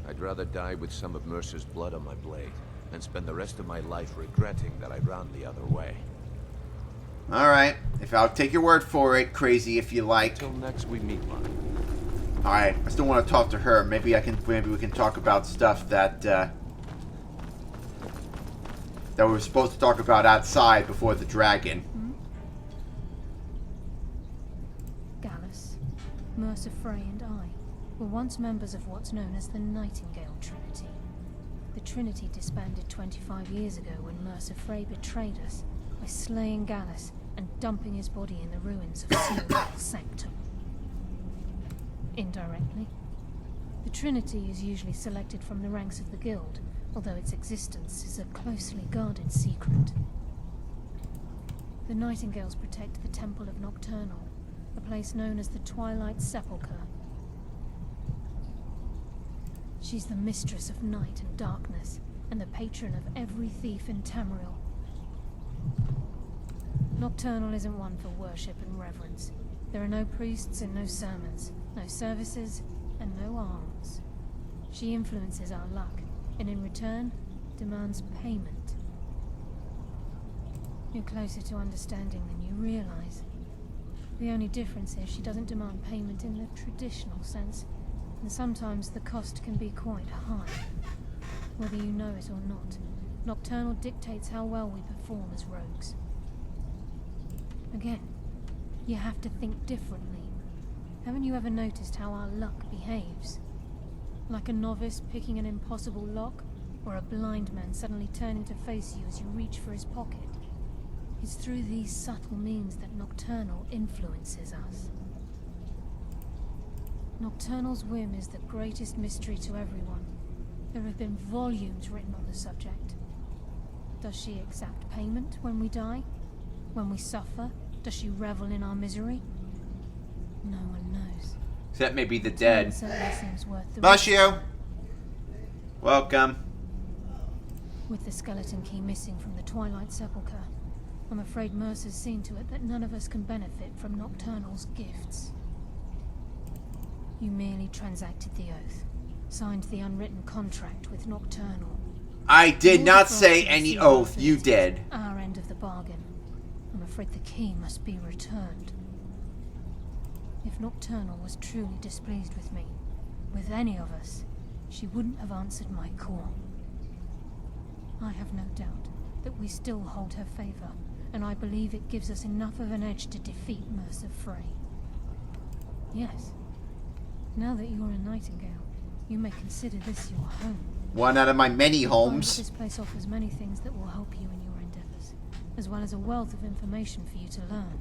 Speaker 2: I'd rather die with some of Mercer's blood on my blade than spend the rest of my life regretting that I ran the other way.
Speaker 1: Alright, if I'll take your word for it, crazy if you like.
Speaker 2: Until next we meet, man.
Speaker 1: Alright, I still want to talk to her. Maybe we can talk about stuff that that we were supposed to talk about outside before the dragon.
Speaker 6: Gallus, Mercer Frey and I were once members of what's known as the Nightingale Trinity. The Trinity disbanded 25 years ago when Mercer Frey betrayed us by slaying Gallus and dumping his body in the ruins of Sealwall Sanctum. Indirectly, the Trinity is usually selected from the ranks of the Guild, although its existence is a closely guarded secret. The Nightingales protect the Temple of Nocturnal, a place known as the Twilight Sepulchre. She's the mistress of night and darkness, and the patron of every thief in Tamriel. Nocturnal isn't one for worship and reverence. There are no priests and no sermons, no services, and no alms. She influences our luck, and in return, demands payment. You're closer to understanding than you realize. The only difference is she doesn't demand payment in the traditional sense, and sometimes the cost can be quite high. Whether you know it or not, Nocturnal dictates how well we perform as rogues. Again, you have to think differently. Haven't you ever noticed how our luck behaves? Like a novice picking an impossible lock, or a blind man suddenly turning to face you as you reach for his pocket. It's through these subtle means that Nocturnal influences us. Nocturnal's whim is the greatest mystery to everyone. There have been volumes written on the subject. Does she exact payment when we die? When we suffer? Does she revel in our misery? No one knows.
Speaker 1: Except maybe the dead.
Speaker 6: Certainly seems worth the
Speaker 1: Bless
Speaker 6: risk.
Speaker 1: you. Welcome.
Speaker 6: With the skeleton key missing from the Twilight Sepulchre, I'm afraid Mercer's seen to it that none of us can benefit from Nocturnal's gifts. You merely transacted the oath, signed the unwritten contract with Nocturnal.
Speaker 1: I did not say any oath, you did.
Speaker 6: Our end of the bargain. I'm afraid the key must be returned. If Nocturnal was truly displeased with me, with any of us, she wouldn't have answered my call. I have no doubt that we still hold her favor, and I believe it gives us enough of an edge to defeat Mercer Frey. Yes. Now that you're a Nightingale, you may consider this your home.
Speaker 1: One out of my many homes.
Speaker 6: This place offers many things that will help you in your endeavors, as well as a wealth of information for you to learn.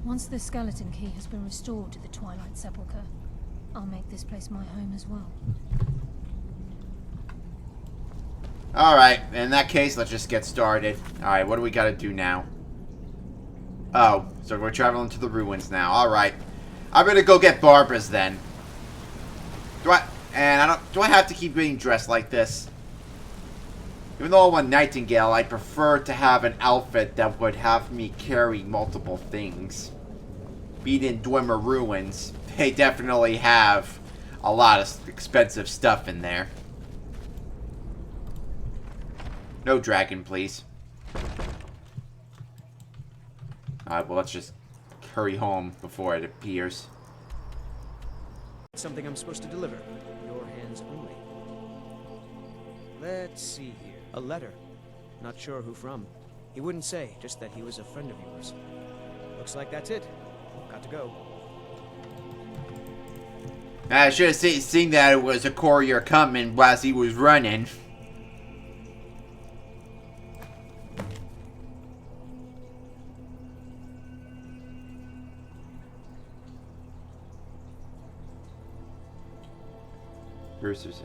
Speaker 6: Once the skeleton key has been restored to the Twilight Sepulchre, I'll make this place my home as well.
Speaker 1: Alright, in that case, let's just get started. Alright, what do we gotta do now? Oh, so we're traveling to the ruins now. Alright. I'm gonna go get Barbara's then. Do I have to keep being dressed like this? Even though I'm a Nightingale, I prefer to have an outfit that would have me carry multiple things. Being in Dwemer Ruins, they definitely have a lot of expensive stuff in there. No dragon, please. Alright, well, let's just hurry home before it appears.
Speaker 8: Something I'm supposed to deliver. Your hands only. Let's see here. A letter. Not sure who from. He wouldn't say, just that he was a friend of yours. Looks like that's it. Got to go.
Speaker 1: I should have seen that it was a courier coming whilst he was running.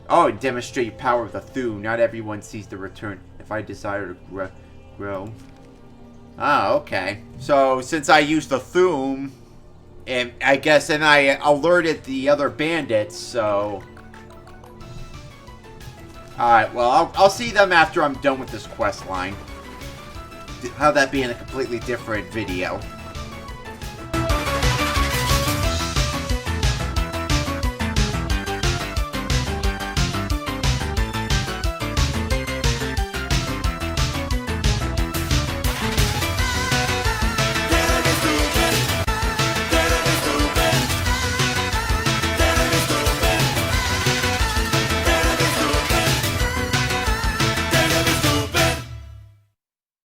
Speaker 1: Oh, demonstrate your power with a Thune. Not everyone sees the return. If I desire to grow. Ah, okay. So, since I used the Thune, and I guess, and I alerted the other bandits, so... Alright, well, I'll see them after I'm done with this quest line. Have that be in a completely different video.